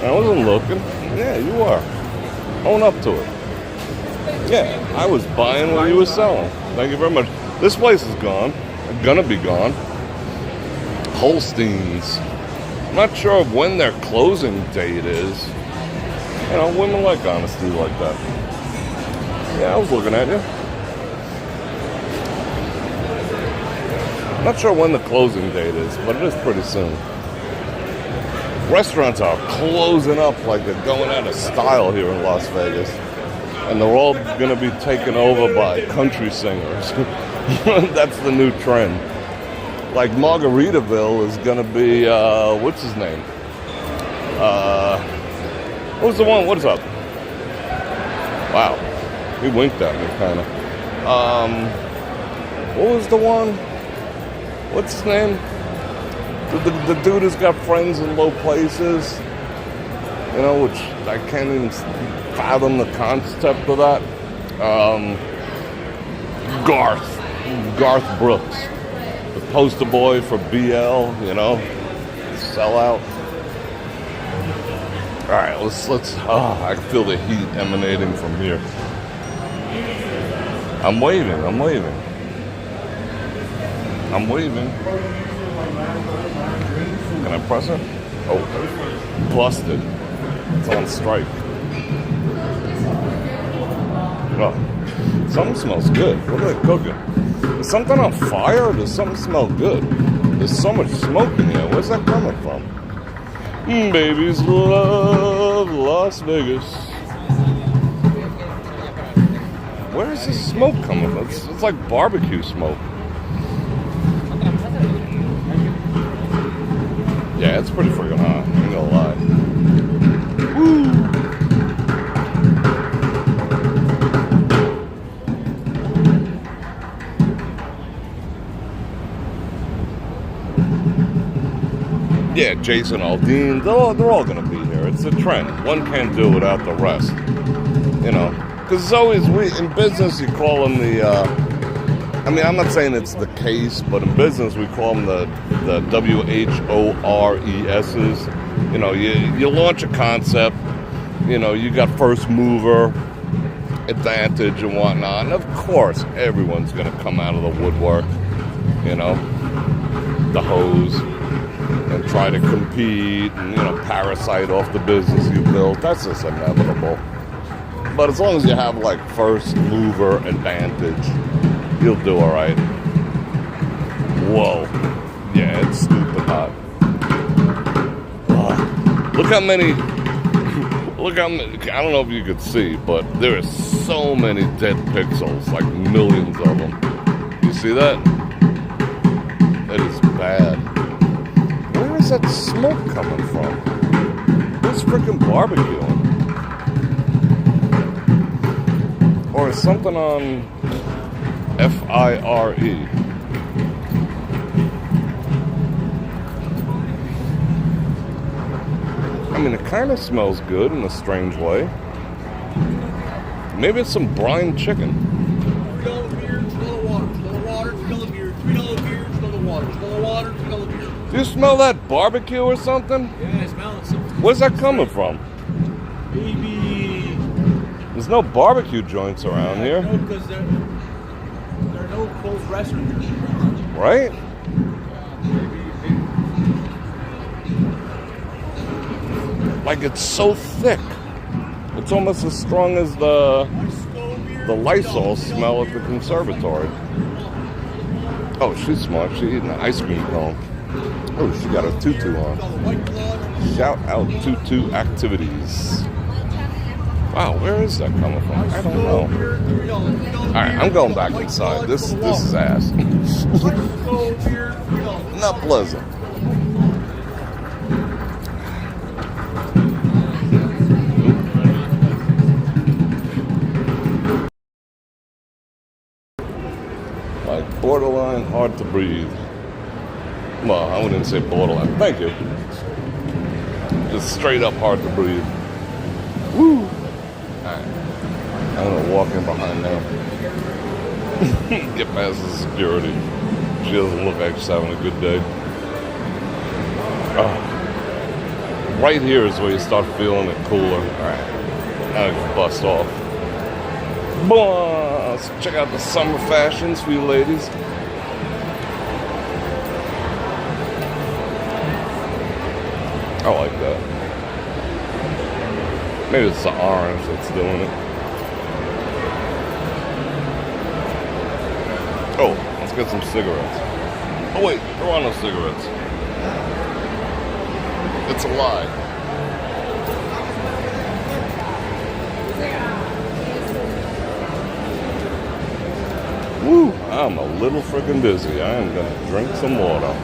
I wasn't looking. Yeah, you were. Own up to it. Yeah, I was buying what you were selling. Thank you very much. This place is gone. Gonna be gone. Holstein's. I'm not sure of when their closing date is. You know, women like honesty like that. Yeah, I was looking at you. Not sure when the closing date is, but it is pretty soon. Restaurants are closing up like they're going out of style here in Las Vegas. And they're all going to be taken over by country singers. That's the new trend. Like Margaritaville is going to be, what's his name? What was the one? What's up? Wow. He winked at me, kind of. What was the one? What's his name? The dude who's got friends in low places. You know, which I can't even fathom the concept of that. Garth Brooks. The poster boy for BL, you know. Sellout. Alright, let's I can feel the heat emanating from here. I'm waving. Can I press it? Oh, busted. It's on strike. Oh, something smells good. What are they cooking? Is something on fire or does something smell good? There's so much smoke in here. Where's that coming from? Babies love Las Vegas. Where is this smoke coming from? It's like barbecue smoke. Yeah, it's pretty freaking hot. I ain't gonna lie. Woo! Yeah, Jason Aldean, they're all gonna be here. It's a trend. One can't do without the rest. You know, because it's always, in business you call them the, I mean, I'm not saying it's the case, but in business we call them the WHORESs. You know, you launch a concept, you know, you got first mover advantage and whatnot, and of course everyone's going to come out of the woodwork, you know, the hose, and try to compete and, you know, parasite off the business you built. That's just inevitable. But as long as you have like first mover advantage, you'll do all right. Whoa. Yeah, it's stupid hot. Look how many, I don't know if you could see, but there are so many dead pixels, like millions of them. You see that? It is bad. Where is that smoke coming from? Who's freaking barbecuing? Or is something on FIRE? I mean, it kind of smells good in a strange way. Maybe it's some brine chicken. $3 beer, $2 water, $2 water, $2 beer, $3 beer, $2 water, $2 water, $2 beer. Do you smell that barbecue or something? Yeah, I smell it. Where's that coming from? Maybe. There's no barbecue joints around here. No, because there are no closed restaurants. Right? Like, it's so thick. It's almost as strong as the Lysol smell at the conservatory. Oh, she's smart. She's eating an ice cream cone. Oh, she got a tutu on. Shout out tutu activities. Wow, where is that coming from? I don't know. Alright, I'm going back inside. This is ass. Not pleasant. Like borderline hard to breathe. Well, I wouldn't say borderline. Thank you. Just straight up hard to breathe. Woo! Alright. I'm gonna walk in behind now. Get past the security. She doesn't look like she's having a good day. Oh. Right here is where you start feeling it cooler. Alright. Now you bust off. Let's check out the summer fashions for you ladies. I like that. Maybe it's the orange that's doing it. Oh, let's get some cigarettes. Oh wait, there are no cigarettes. It's a lie. Woo, I'm a little freaking dizzy. I am gonna drink some water.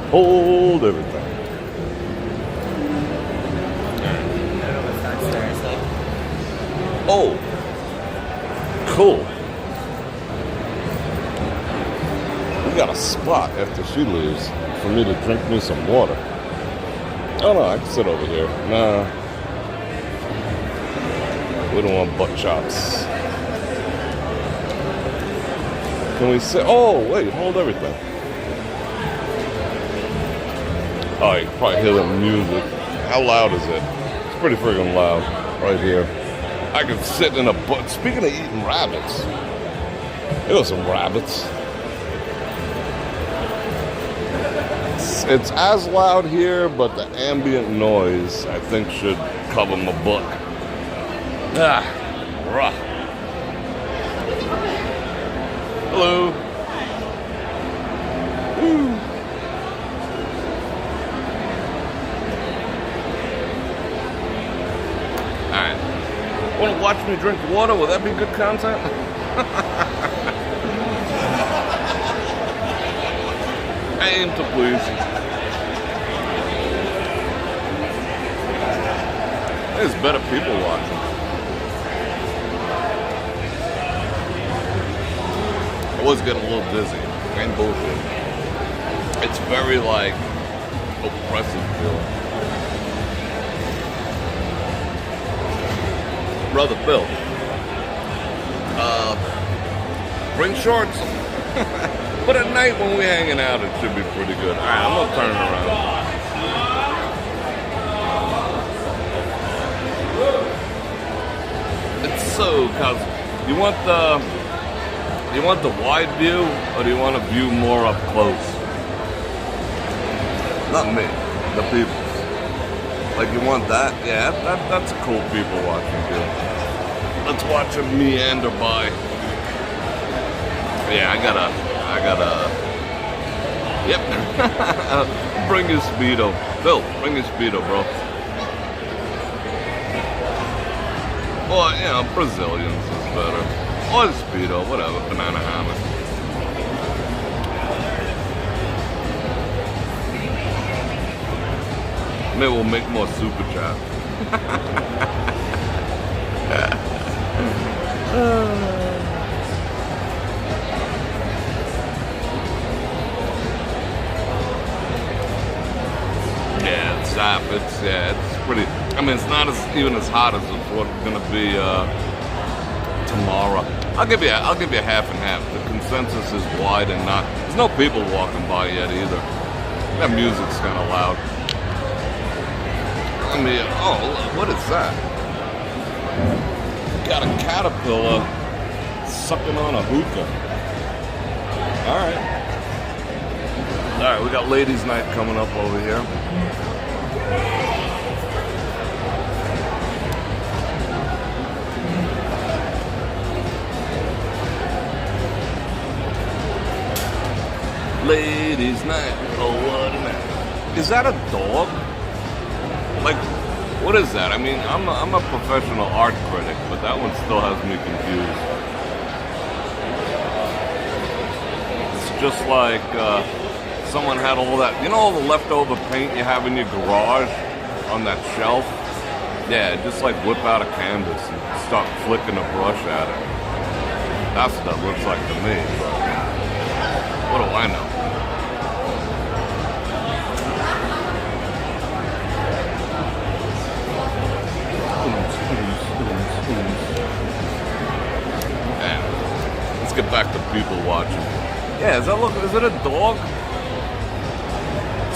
Hold everything. Oh, cool. We got a spot after she leaves for me to drink me some water. Oh no, I can sit over here. Nah. We don't want butt chops. Can we sit? Oh, wait, hold everything. Oh, you can probably hear the music. How loud is it? It's pretty freaking loud right here. I could sit in a butt. Speaking of eating rabbits, there are some rabbits. It's as loud here, but the ambient noise, I think, should cover my butt. Ah, rough. Hello. Woo. Alright. Want to watch me drink water? Will that be good content? Aim to please. There's better people watching. I was getting a little dizzy. Ain't bullshit. It's very, like, oppressive feeling. Brother Phil. Bring shorts. But at night when we're hanging out, it should be pretty good. Alright, I'm gonna turn it around. It's so, cause you want the wide view, or do you want to view more up close? Not me, the people. Like you want that? Yeah, that's cool people watching too. Let's watch them meander by. Yeah, I gotta. Yep. Bring your Speedo. Phil, bring your Speedo, bro. Well, you know, Brazilians is better. Or Speedo, whatever, banana hammock. Maybe we'll make more super chat. It's pretty. I mean, it's not even as hot as it's what's gonna be tomorrow. I'll give you half and half. The consensus is wide and not. There's no people walking by yet either. That music's kind of loud. I mean, oh, what is that? Got a caterpillar sucking on a hookah. All right, we got ladies' night coming up over here. Ladies' night, oh what a night. Is that a dog? Like, what is that? I mean, I'm a professional art critic, but that one still has me confused. It's just like someone had all that, you know, all the leftover paint you have in your garage on that shelf? Yeah, just like whip out a canvas and start flicking a brush at it. That's what that looks like to me, but what do I know? Let's get back to people watching. Yeah, is it a dog?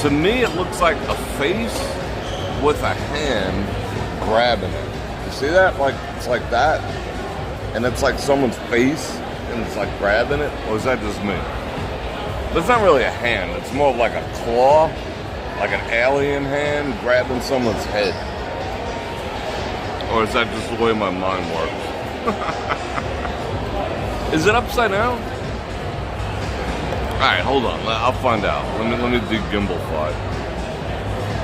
To me, it looks like a face with a hand grabbing it. You see that? Like, it's like that? And it's like someone's face, and it's like grabbing it? Or is that just me? But it's not really a hand. It's more of like a claw, like an alien hand grabbing someone's head. Or is that just the way my mind works? Is it upside down? Alright, hold on. I'll find out. Let me de-gimbalify.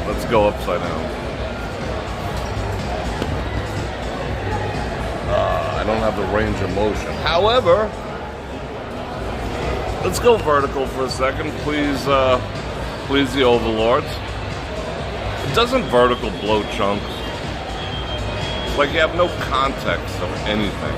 Let's go upside down. I don't have the range of motion. However, let's go vertical for a second. Please the overlords. Doesn't vertical blow chunks? It's like you have no context of anything.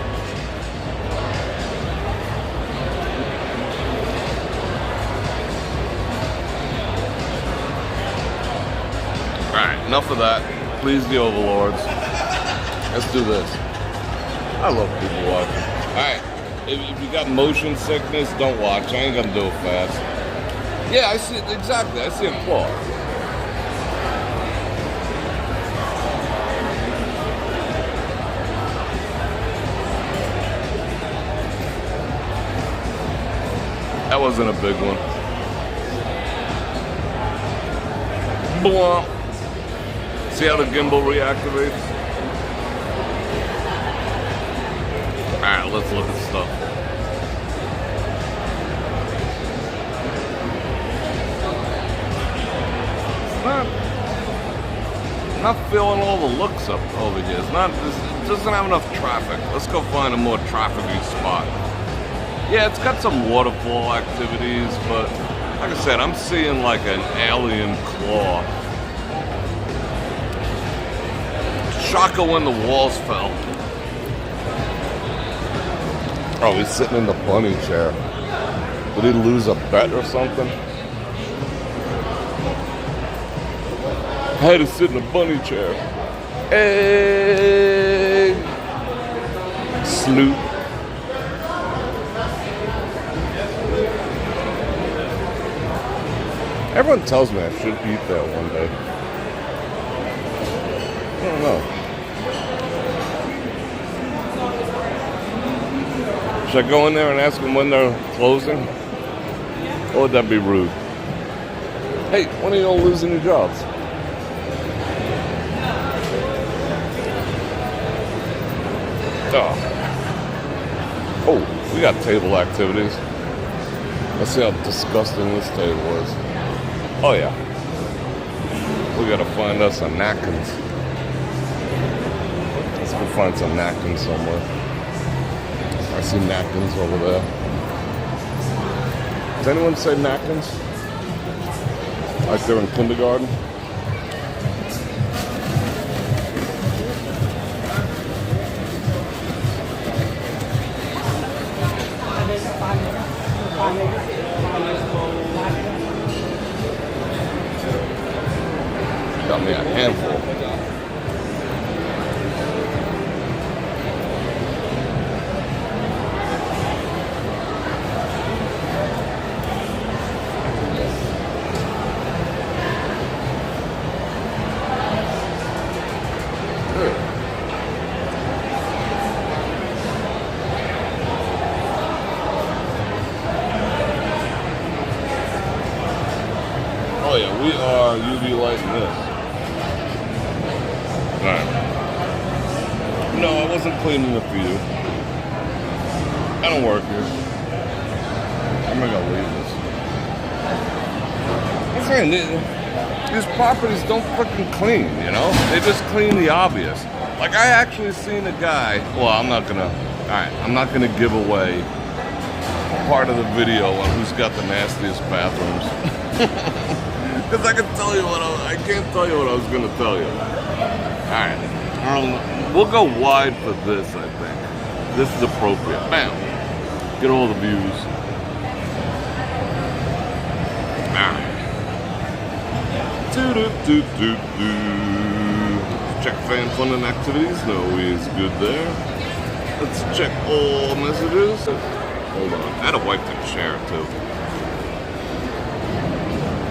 Alright, enough of that. Please the overlords. Let's do this. I love people watching. Alright, if you got motion sickness, don't watch. I ain't gonna do it fast. Yeah, I see it exactly. I see a claw. That wasn't a big one. Blah. See how the gimbal reactivates? Alright, let's look at stuff. Not feeling all the looks up over here. It doesn't have enough traffic. Let's go find a more trafficy spot. Yeah, it's got some waterfall activities, but like I said, I'm seeing like an alien claw. Shocker when the walls fell. Oh, he's sitting in the bunny chair. Did he lose a bet or something? I had to sit in a bunny chair. Hey! Snoop. Everyone tells me I should eat there one day. I don't know. Should I go in there and ask them when they're closing? Or would that be rude? Hey, when are you all losing your jobs? Oh, we got table activities. Let's see how disgusting this table is. Oh yeah. We gotta find us some napkins. Let's go find some napkins somewhere. I see napkins over there. Does anyone say napkins? Like they're in kindergarten? Got me a handful. Oh yeah, we are UV lighting this. Alright. No, I wasn't cleaning it for you. I don't work here. I'm not gonna leave this. I'm saying, these properties don't freaking clean, you know? They just clean the obvious. Like, I actually seen a guy, well, I'm not gonna give away part of the video on who's got the nastiest bathrooms. Because I can't tell you what I was going to tell you. Alright. We'll go wide for this, I think. This is appropriate. Bam. Get all the views. Alright. Check fan fun and activities. No, is good there. Let's check all messages. Hold on. I had to wipe the chair, too.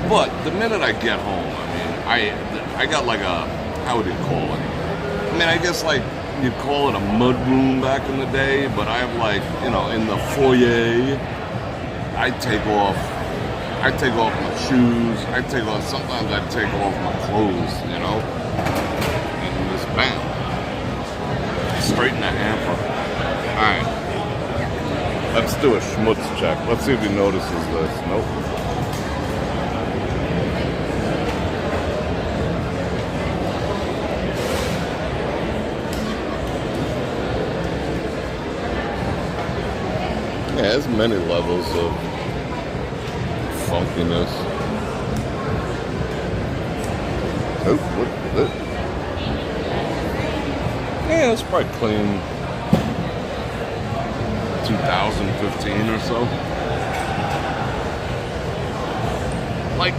But the minute I get home, I mean, I got like a, how would you call it? I mean, I guess like you'd call it a mud room back in the day, but I have like, you know, in the foyer, I take off my shoes, sometimes I take off my clothes, you know, and just bam, straight in the hamper. All right, let's do a schmutz check. Let's see if he notices this. Nope. Yeah, there's many levels of funkiness. Oh, what is it? Yeah, it's probably clean 2015 or so. Like,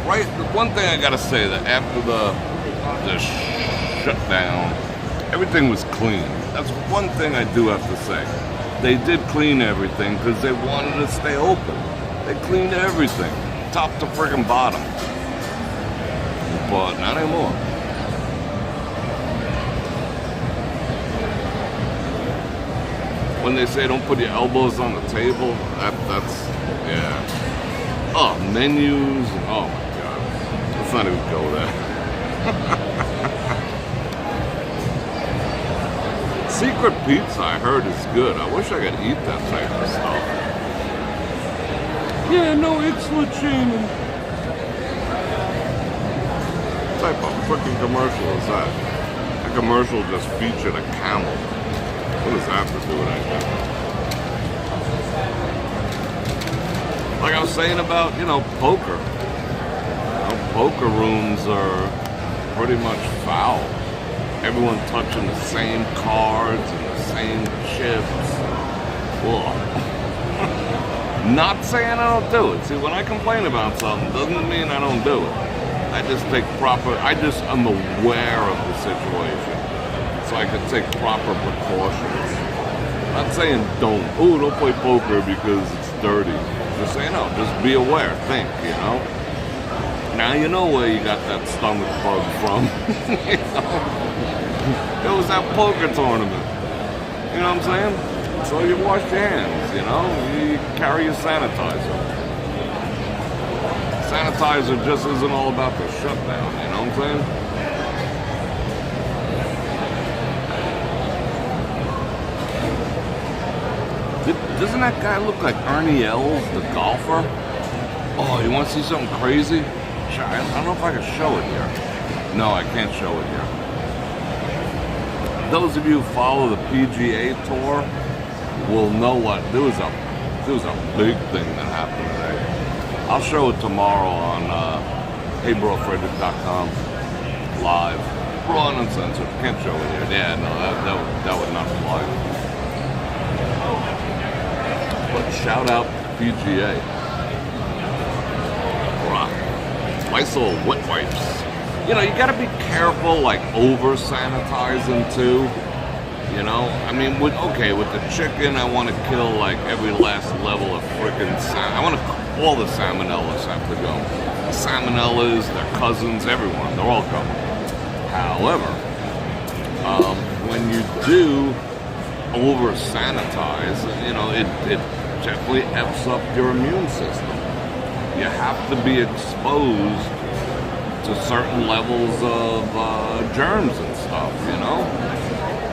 right, one thing I gotta say that after the shutdown, everything was clean. That's one thing I do have to say. They did clean everything because they wanted to stay open. They cleaned everything, top to friggin' bottom. But not anymore. When they say don't put your elbows on the table, that's, yeah. Oh, menus, oh my God. Let's not even go there. Secret pizza, I heard, is good. I wish I could eat that type of stuff. Yeah, no excellent shaming. What type of freaking commercial is that? That commercial just featured a camel. What does that have to do with anything? Like I was saying about, you know, poker. You know, poker rooms are pretty much foul. Everyone touching the same cards and the same chips. Ugh. Not saying I don't do it. See, when I complain about something, doesn't mean I don't do it. I just I'm aware of the situation. So I can take proper precautions. Not saying don't play poker because it's dirty. Just saying, no, just be aware, think, you know? Now you know where you got that stomach bug from. You know? It was that poker tournament. You know what I'm saying? So you wash your hands, you know? You carry your sanitizer. Sanitizer just isn't all about the shutdown, you know what I'm saying? Doesn't that guy look like Ernie Els, the golfer? Oh, you want to see something crazy? I don't know if I can show it here. No, I can't show it here. Those of you who follow the PGA Tour will know what there was a big thing that happened today. I'll show it tomorrow on brorfredrik.com live, raw and uncensored. Can't show it here. Yeah, no, that would not fly. But shout out PGA. Rock. Lysol wet wipes. You know, you gotta be careful, like, over sanitizing too. You know, I mean, with the chicken, I want to kill like every last level of frickin' I want to, all the salmonellas have to go. The salmonellas, their cousins, everyone, they're all going. However, when you do over sanitize, you know, it definitely F's up your immune system. You have to be exposed to certain levels of germs and stuff, you know?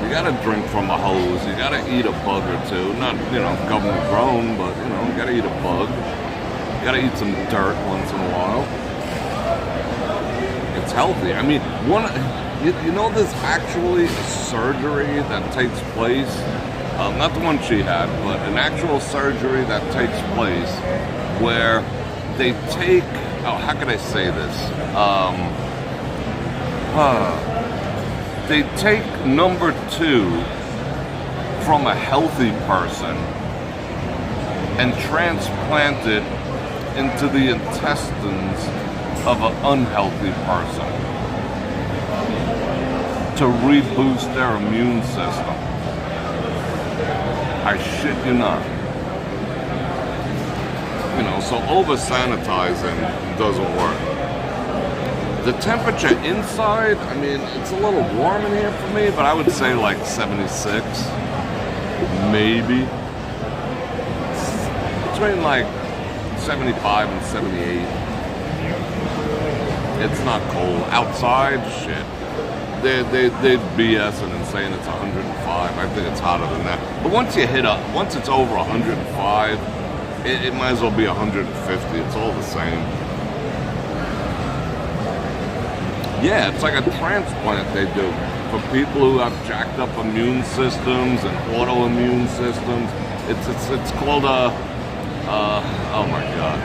You gotta drink from a hose, you gotta eat a bug or two, not, you know, government grown, but, you know, you gotta eat a bug. You gotta eat some dirt once in a while. It's healthy. I mean, you know there's actually a surgery that takes place, not the one she had, but an actual surgery that takes place where they take, how can I say this? They take number 2 from a healthy person and transplant it into the intestines of an unhealthy person to reboost their immune system. I shit you not. so over sanitizing doesn't work. The temperature inside, I mean, it's a little warm in here for me, but I would say like 76, maybe. Between like 75 and 78. It's not cold. Outside, shit. They're BSing and saying it's 105. I think it's hotter than that. But once it's over 105, it might as well be 150. It's all the same. Yeah, it's like a transplant they do for people who have jacked up immune systems and autoimmune systems. It's called a oh my god,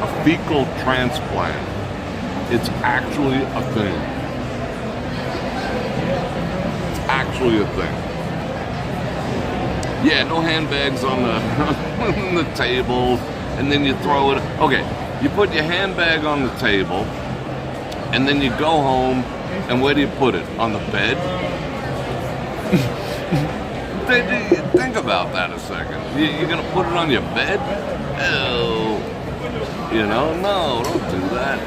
a fecal transplant. It's actually a thing. It's actually a thing. Yeah, no handbags on the on the table, and then you throw it. Okay, you put your handbag on the table. And then you go home, and where do you put it? On the bed? Think about that a second. You're going to put it on your bed? Oh. You know, no, don't do that.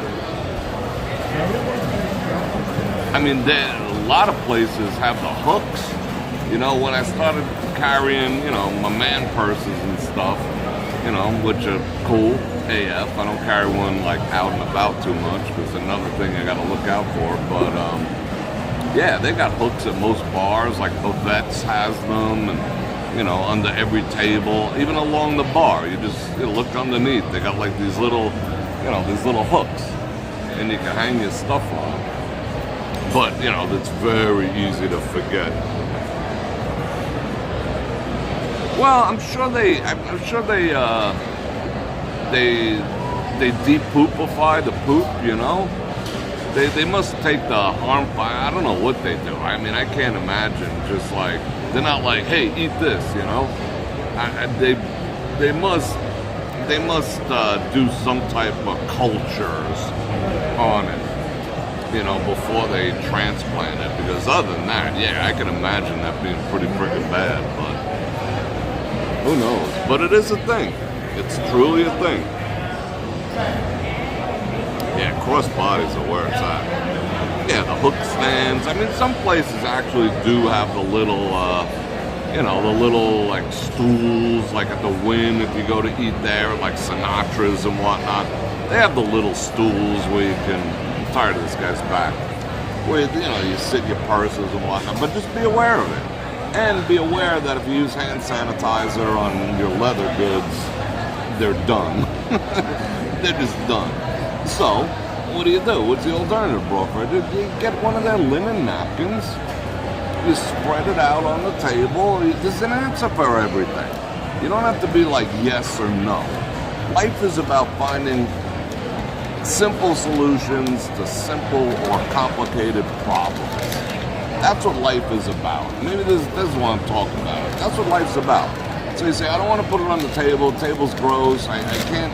I mean, a lot of places have the hooks. You know, when I started carrying, you know, my man purses and stuff, you know, which are cool. AF. I don't carry one like out and about too much because another thing I gotta look out for. But yeah, they got hooks at most bars, like Vets has them, and you know, under every table, even along the bar. You look underneath. They got like these little, you know, these little hooks, and you can hang your stuff on. But you know, it's very easy to forget. Well, I'm sure they de-poopify the poop, you know? They must take the harmful, I don't know what they do. I mean, I can't imagine just like, they're not like, hey, eat this, you know? They must do some type of cultures on it, you know, before they transplant it. Because other than that, yeah, I can imagine that being pretty freaking bad, but who knows? But it is a thing. It's truly a thing. Yeah, crossbodies are where it's at. Yeah, the hook stands. I mean, some places actually do have the little, you know, the little, like, stools, like at the Wynn, if you go to eat there, like Sinatra's and whatnot. They have the little stools where you can, I'm tired of this guy's back, where, you know, you sit your purses and whatnot, but just be aware of it. And be aware that if you use hand sanitizer on your leather goods, they're done. They're just done. So, what do? What's the alternative, Bror Fredrik? You get one of their linen napkins, you spread it out on the table. There's an answer for everything. You don't have to be like yes or no. Life is about finding simple solutions to simple or complicated problems. That's what life is about. Maybe this is what I'm talking about. That's what life's about. So you say, I don't want to put it on the table. The table's gross. I can't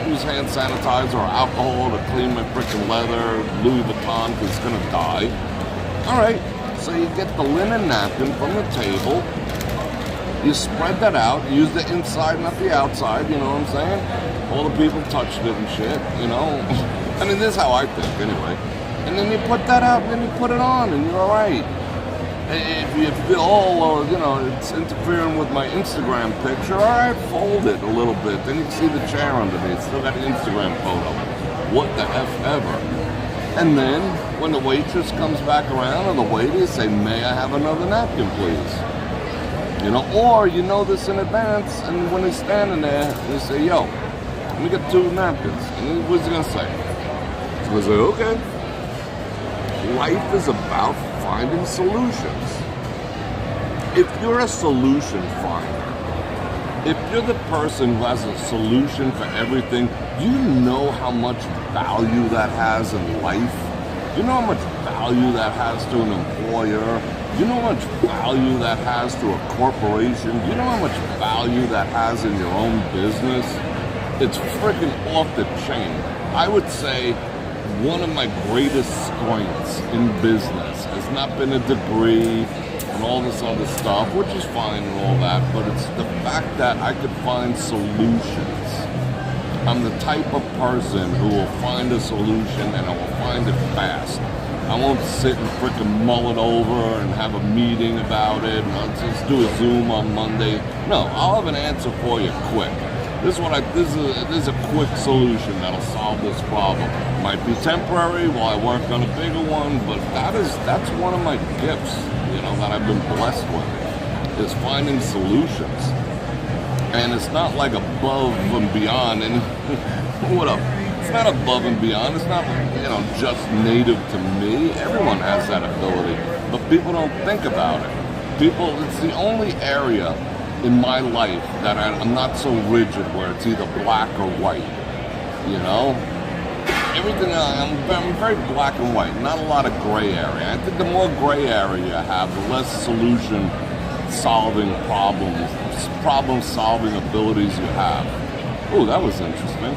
use hand sanitizer or alcohol to clean my freaking leather, Louis Vuitton, because it's gonna die. All right. So you get the linen napkin from the table. You spread that out. Use the inside, not the outside. You know what I'm saying? All the people touched it and shit. You know. I mean, this is how I think, anyway. And then you put that out, and then you put it on, and you're all right. If you feel, you know, it's interfering with my Instagram picture, all right, fold it a little bit. Then you can see the chair underneath. Still got the Instagram photo. What the F ever. And then, when the waitress comes back around, or the waiter, you say, may I have another napkin, please? You know, or you know this in advance, and when he's standing there, you say, yo, let me get 2 napkins. And what's he going to say? He's going to say, okay. Life is about finding solutions. If you're a solution finder, if you're the person who has a solution for everything, you know how much value that has in life. You know how much value that has to an employer. You know how much value that has to a corporation. You know how much value that has in your own business. It's freaking off the chain. I would say one of my greatest strengths in business has not been a degree and all this other stuff, which is fine and all that, but it's the fact that I could find solutions. I'm the type of person who will find a solution and I will find it fast. I won't sit and freaking mull it over and have a meeting about it. And let's do a Zoom on Monday. No, I'll have an answer for you quick. This is a quick solution that'll solve this problem. Might be temporary while I work on a bigger one, but that's one of my gifts, that I've been blessed with, is finding solutions. And it's not like above and beyond. And what up? It's not above and beyond. It's not, just native to me. Everyone has that ability, but people don't think about it. It's the only area in my life that I'm not so rigid where it's either black or white. Everything I'm very black and white. Not a lot of gray area. I think the more gray area you have, the less solution-solving problem-solving abilities you have. Oh, that was interesting.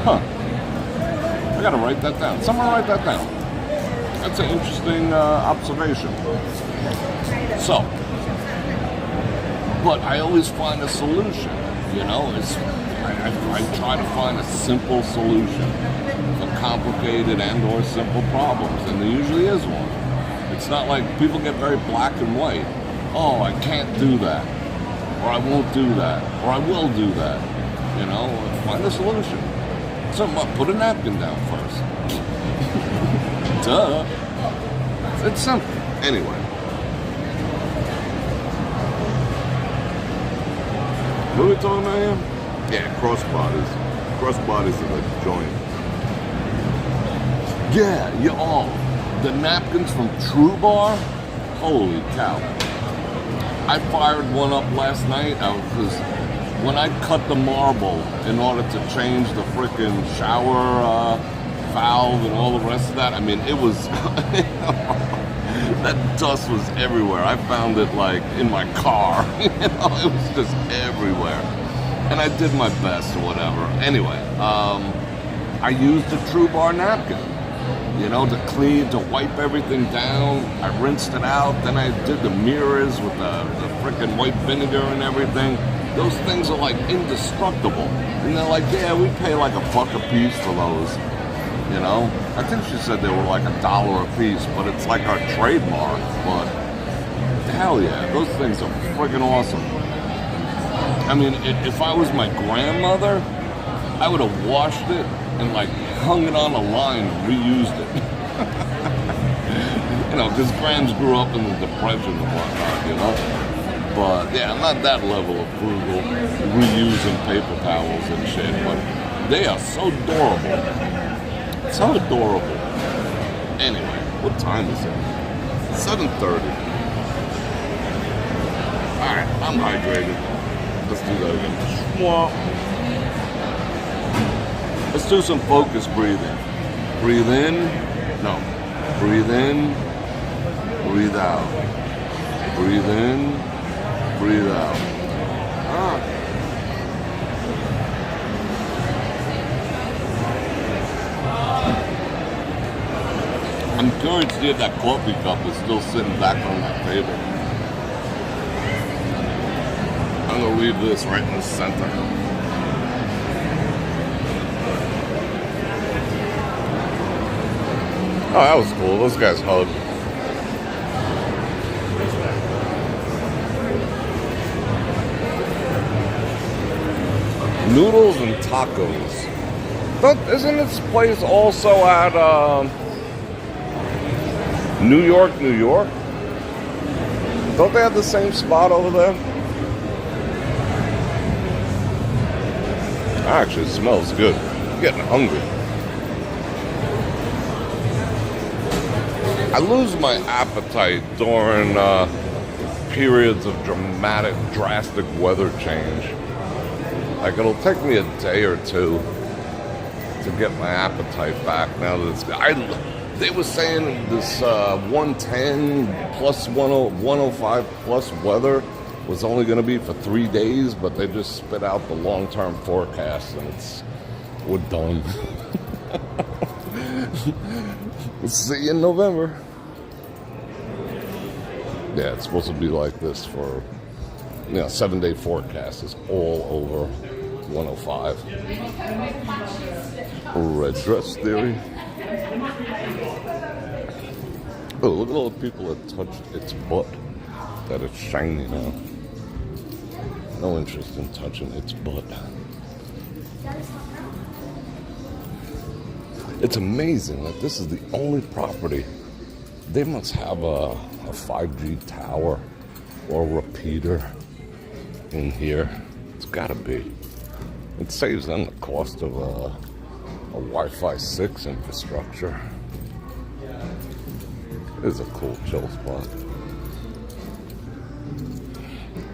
Huh. I gotta write that down. Someone write that down. That's an interesting observation. So, but I always find a solution, I try to find a simple solution for complicated and or simple problems, and there usually is one. It's not like people get very black and white. Oh, I can't do that, or I won't do that, or I will do that. Find a solution. So put a napkin down first. Duh. It's simple. Anyway. What are we talking about here? Yeah, crossbodies. Crossbodies are the joint. Yeah, the napkins from True Bar? Holy cow. I fired one up last night. When I cut the marble in order to change the freaking shower valve and all the rest of that, it was... that dust was everywhere. I found it in my car. It was just everywhere. And I did my best or whatever. Anyway, I used a True Bar napkin, to clean, to wipe everything down. I rinsed it out. Then I did the mirrors with the freaking white vinegar and everything. Those things are indestructible. And they're yeah, we pay $1 a piece for those. I think she said they were $1 a piece, but it's our trademark. But hell yeah, those things are freaking awesome. If I was my grandmother, I would have washed it and hung it on a line and reused it. Because Grams grew up in the Depression and whatnot, But yeah, I'm not that level of frugal, reusing paper towels and shit, but they are so adorable. So adorable. Anyway, what time is it? 7:30. Alright, I'm hydrated. Let's do that again. Let's do some focus breathing. Breathe in. No. Breathe in. Breathe out. Breathe in. Breathe out. I'm curious to see if that coffee cup is still sitting back on that table. I'm gonna leave this right in the center. Oh, that was cool. Those guys hugged. Noodles and tacos. Isn't this place also at New York, New York? Don't they have the same spot over there? Actually, it smells good. I'm getting hungry. I lose my appetite during periods of drastic weather change. It'll take me a day or two to get my appetite back now that it's... They were saying this 110 plus 105 plus weather was only going to be for 3 days, but they just spit out the long-term forecast, and we're done. We'll see you in November. Yeah, it's supposed to be like this for, 7-day forecast is all over 105. Red dress theory. Oh, look at all the people that touched its butt. That it's shiny now. No interest in touching its butt. It's amazing that this is the only property. They must have a 5G tower or repeater in here. It's gotta be. It saves them the cost of a Wi-Fi 6 infrastructure. It is a cool chill spot.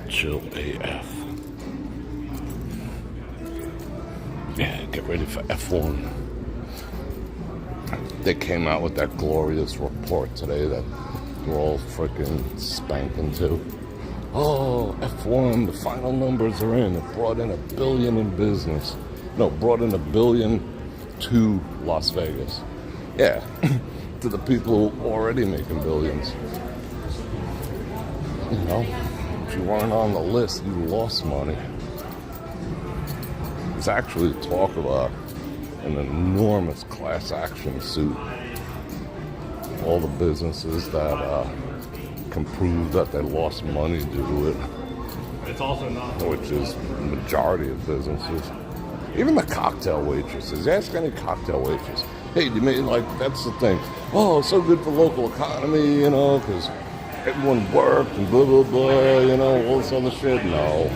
Chill AF. Yeah, get ready for F1. They came out with that glorious report today that we're all freaking spanking to. Oh, F1, the final numbers are in. It brought in $1 billion in business. No, brought in $1 billion to Las Vegas. Yeah, to the people already making billions. You know, if you weren't on the list, you lost money. There's actually talk about an enormous class action suit. All the businesses that can prove that they lost money due to it. It's also not. Which is the majority of businesses. Even the cocktail waitresses. Ask any cocktail waitress. Hey, you made, like, that's the thing. Oh, it's so good for local economy, you know, because everyone worked and blah, blah, blah, you know, all this other shit. No.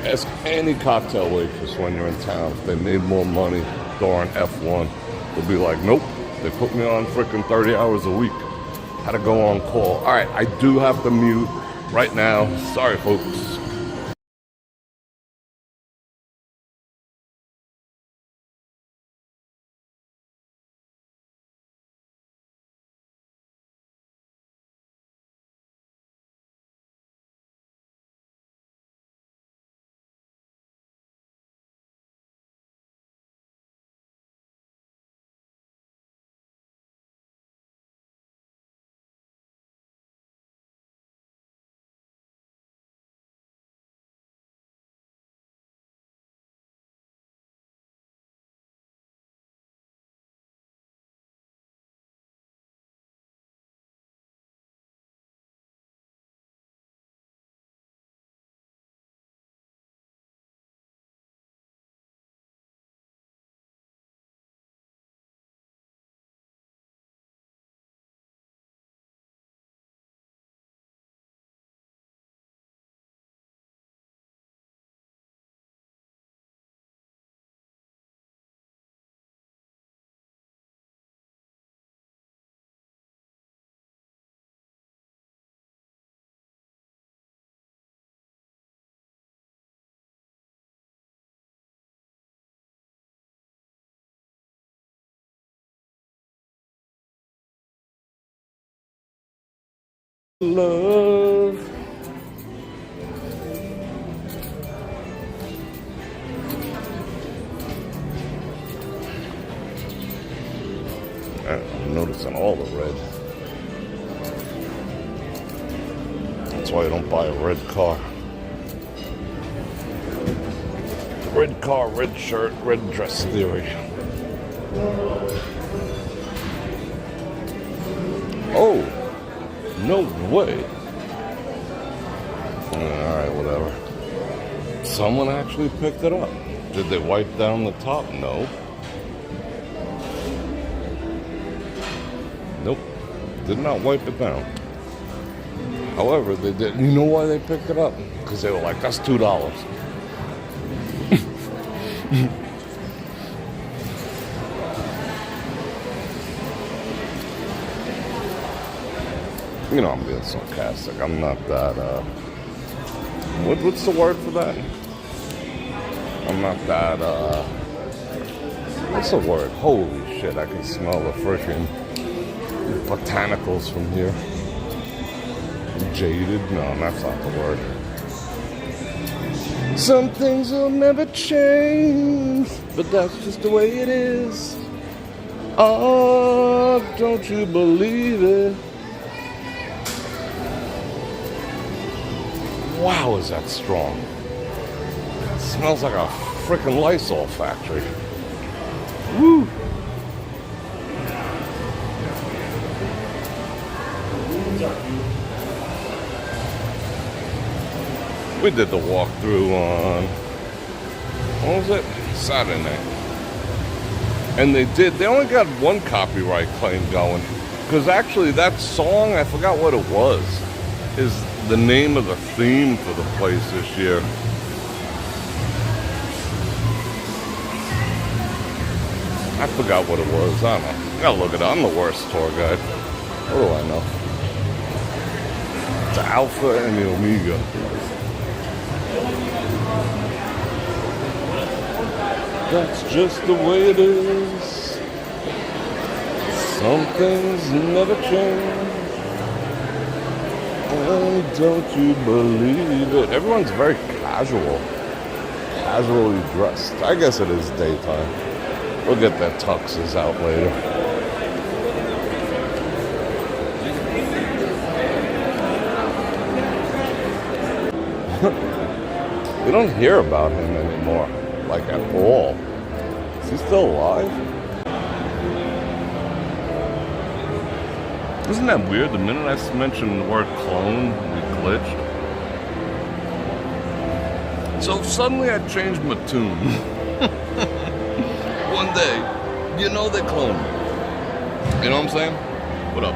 Ask any cocktail waitress when you're in town if they made more money during F1. They'll be like, nope, they put me on freaking 30 hours a week. Had to go on call. All right, I do have to mute right now. Sorry, folks. Love. I'm noticing all the red. That's why I don't buy a red car. Red car, red shirt, red dress theory. Oh, no way. Alright, whatever. Someone actually picked it up. Did they wipe down the top? No. Nope. Did not wipe it down. However, they did. You know why they picked it up? Because they were like, that's $2. You know, I'm being sarcastic. I'm not that, what's the word for that? I'm not that, what's the word? Holy shit, I can smell the freaking botanicals from here. Jaded? No, that's not the word. Some things will never change, but that's just the way it is. Oh, don't you believe it? Wow, is that strong? Smells like a freaking Lysol factory. Woo! We did the walkthrough on, what was it? Saturday night. And they only got one copyright claim going. Because actually that song, I forgot what it was, is the name of the theme for the place this year. I forgot what it was. I don't know. I gotta look it up. I'm the worst tour guide. What do I know? The Alpha and the Omega. That's just the way it is. Some things never change. Oh, don't you believe it? Everyone's very casually dressed. I guess it is daytime. We'll get their tuxes out later. We don't hear about him anymore, like at all. Is he still alive? Isn't that weird? The minute I mentioned the word clone, we glitched. So suddenly I changed my tune. One day, you know they cloned me. You know what I'm saying? What up?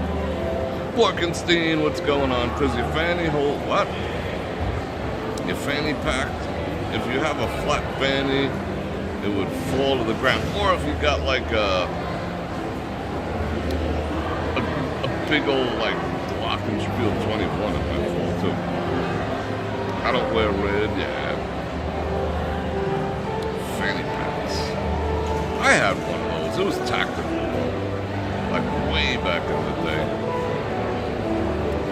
Borkenstein, what's going on? Because your fanny hole, what? Your fanny packed. If you have a flat fanny, it would fall to the ground. Or if you got like a big old like Glockenspiel 21, it might fall too. I don't wear red, yeah. Fanny packs. I had one of those. It was tactical though. Like way back in the day.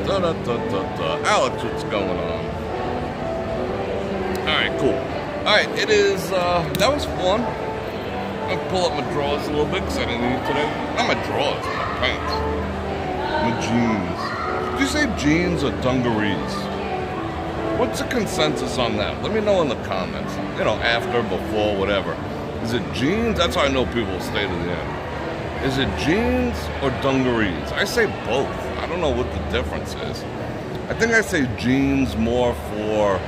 Da-da-da-da-da. Alex, what's going on? Alright, cool. Alright, it is, that was fun. I'll pull up my drawers a little bit because I didn't eat today. Not my drawers, my pants. My jeans. Did you say jeans or dungarees? What's the consensus on that? Let me know in the comments. You know, after, before, whatever. Is it jeans? That's how I know people stay to the end. Is it jeans or dungarees? I say both. I don't know what the difference is. I think I say jeans more for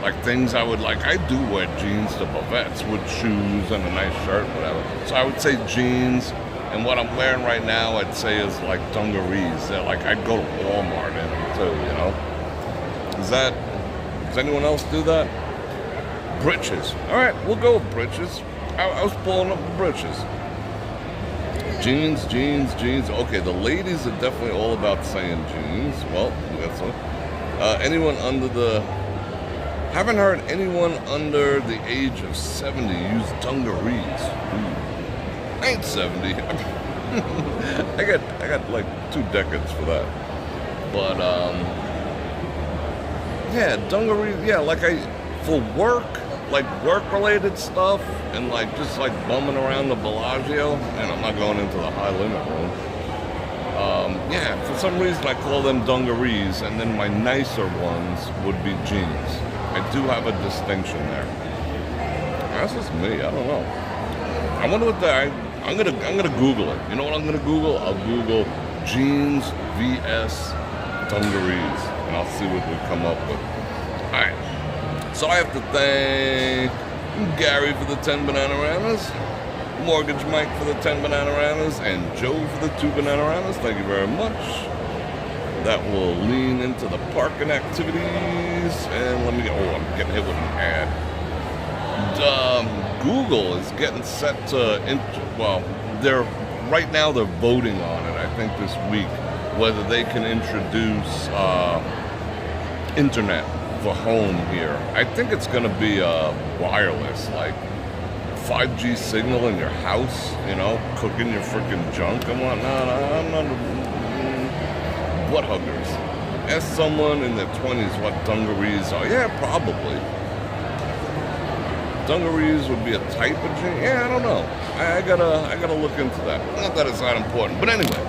like things I would like. I do wear jeans to Bavettes with shoes and a nice shirt, whatever. So I would say jeans, and what I'm wearing right now I'd say is like dungarees. They're like, I'd go to Walmart in them too, you know? Does anyone else do that? Breeches. All right, we'll go with breeches. I was pulling up the breeches. Jeans, jeans, jeans. Okay, the ladies are definitely all about saying jeans. Well, that's what. Anyone under the... Haven't heard anyone under the age of 70 use dungarees. Ooh. I ain't 70. I got like 2 decades for that. But yeah, dungarees. Yeah, like for work, like work-related stuff, and like just like bumming around the Bellagio. And I'm not going into the high limit room. Yeah, for some reason I call them dungarees, and then my nicer ones would be jeans. I do have a distinction there. That's just me. I don't know. I wonder what I'm gonna Google it. You know what I'm gonna Google? I'll Google jeans vs dungarees, and I'll see what we come up with. All right. So I have to thank Gary for the 10 Banananas, Mortgage Mike for the 10 Banananas, and Joe for the 2 Banananas. Thank you very much. That will lean into the parking activities. And let me get, I'm getting hit with an ad. Google is getting set to, right now they're voting on it, I think this week, whether they can introduce internet for home here. I think it's going to be wireless, like 5G signal in your house, you know, cooking your freaking junk and whatnot. I'm not... Butt huggers. Ask someone in their 20s what dungarees are. Yeah, probably. Dungarees would be a type of jean. Yeah, I don't know. I gotta look into that. Not that it's not important, but anyway,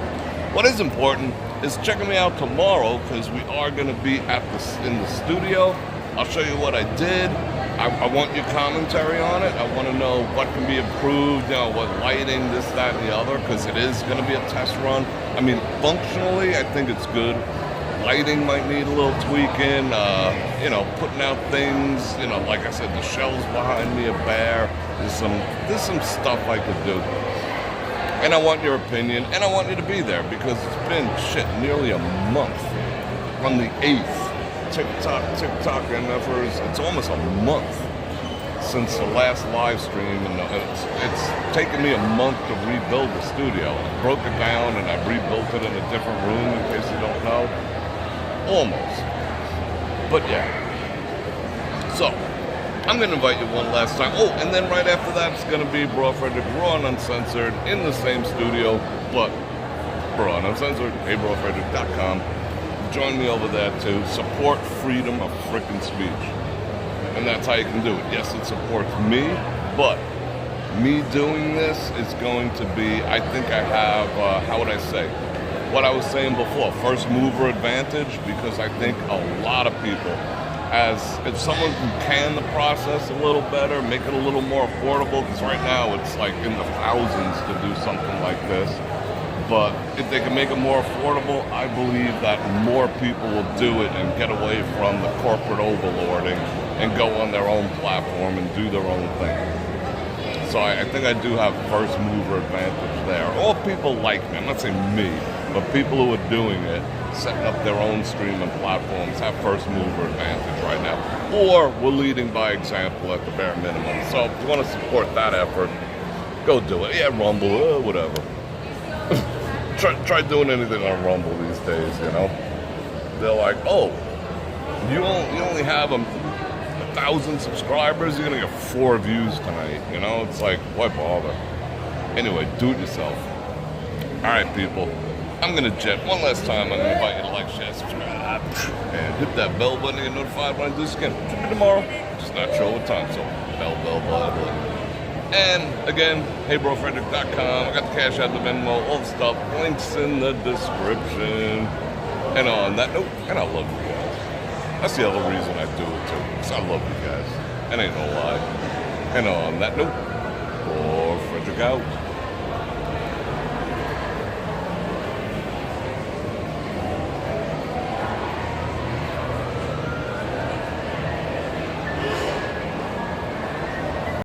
what is important is checking me out tomorrow because we are gonna be in the studio. I'll show you what I did. I want your commentary on it. I want to know what can be improved, you know, what lighting, this, that, and the other, because it is going to be a test run. I mean, functionally, I think it's good. Lighting might need a little tweaking, you know, putting out things, you know, like I said, the shelves behind me are bare. There's some stuff I could do. And I want your opinion, and I want you to be there, because it's been, nearly a month. On the 8th, TikTok, MFers, it's almost a month since the last live stream, and it's taken me a month to rebuild the studio. I broke it down, and I rebuilt it in a different room, in case you don't know. Almost. But yeah. So, I'm going to invite you one last time. Oh, and then right after that, it's going to be Bror Fredrik, raw and uncensored, in the same studio, but raw and uncensored, brorfredrik.com. Join me over there to support freedom of frickin' speech. And that's how you can do it. Yes, it supports me, but me doing this is going to be, I think I have, how would I say? What I was saying before, first mover advantage, because I think a lot of people, if someone can the process a little better, make it a little more affordable, because right now it's like in the thousands to do something like this. But if they can make it more affordable, I believe that more people will do it and get away from the corporate overlording and go on their own platform and do their own thing. So I think I do have first mover advantage there. Or people like me, I'm not saying me, but people who are doing it, setting up their own streaming platforms, have first mover advantage right now. Or we're leading by example at the bare minimum. So if you want to support that effort, go do it. Yeah, Rumble, whatever. Try doing anything on Rumble these days, you know? They're like, oh, you only have 1,000 subscribers, you're gonna get 4 views tonight, you know? It's like, why bother? Anyway, do it yourself. All right, people. I'm gonna jet one last time. I'm gonna invite you to like, share, subscribe, and hit that bell button to get notified when I do this again. Tomorrow, just not sure what time, so bell, blah, blah. And again, brorfredrik.com. I got the Cash App, the Venmo, all the stuff. Links in the description. And on that note, and I love you guys. That's the other reason I do it too, because I love you guys. That ain't no lie. And on that note, Bror Fredrik out.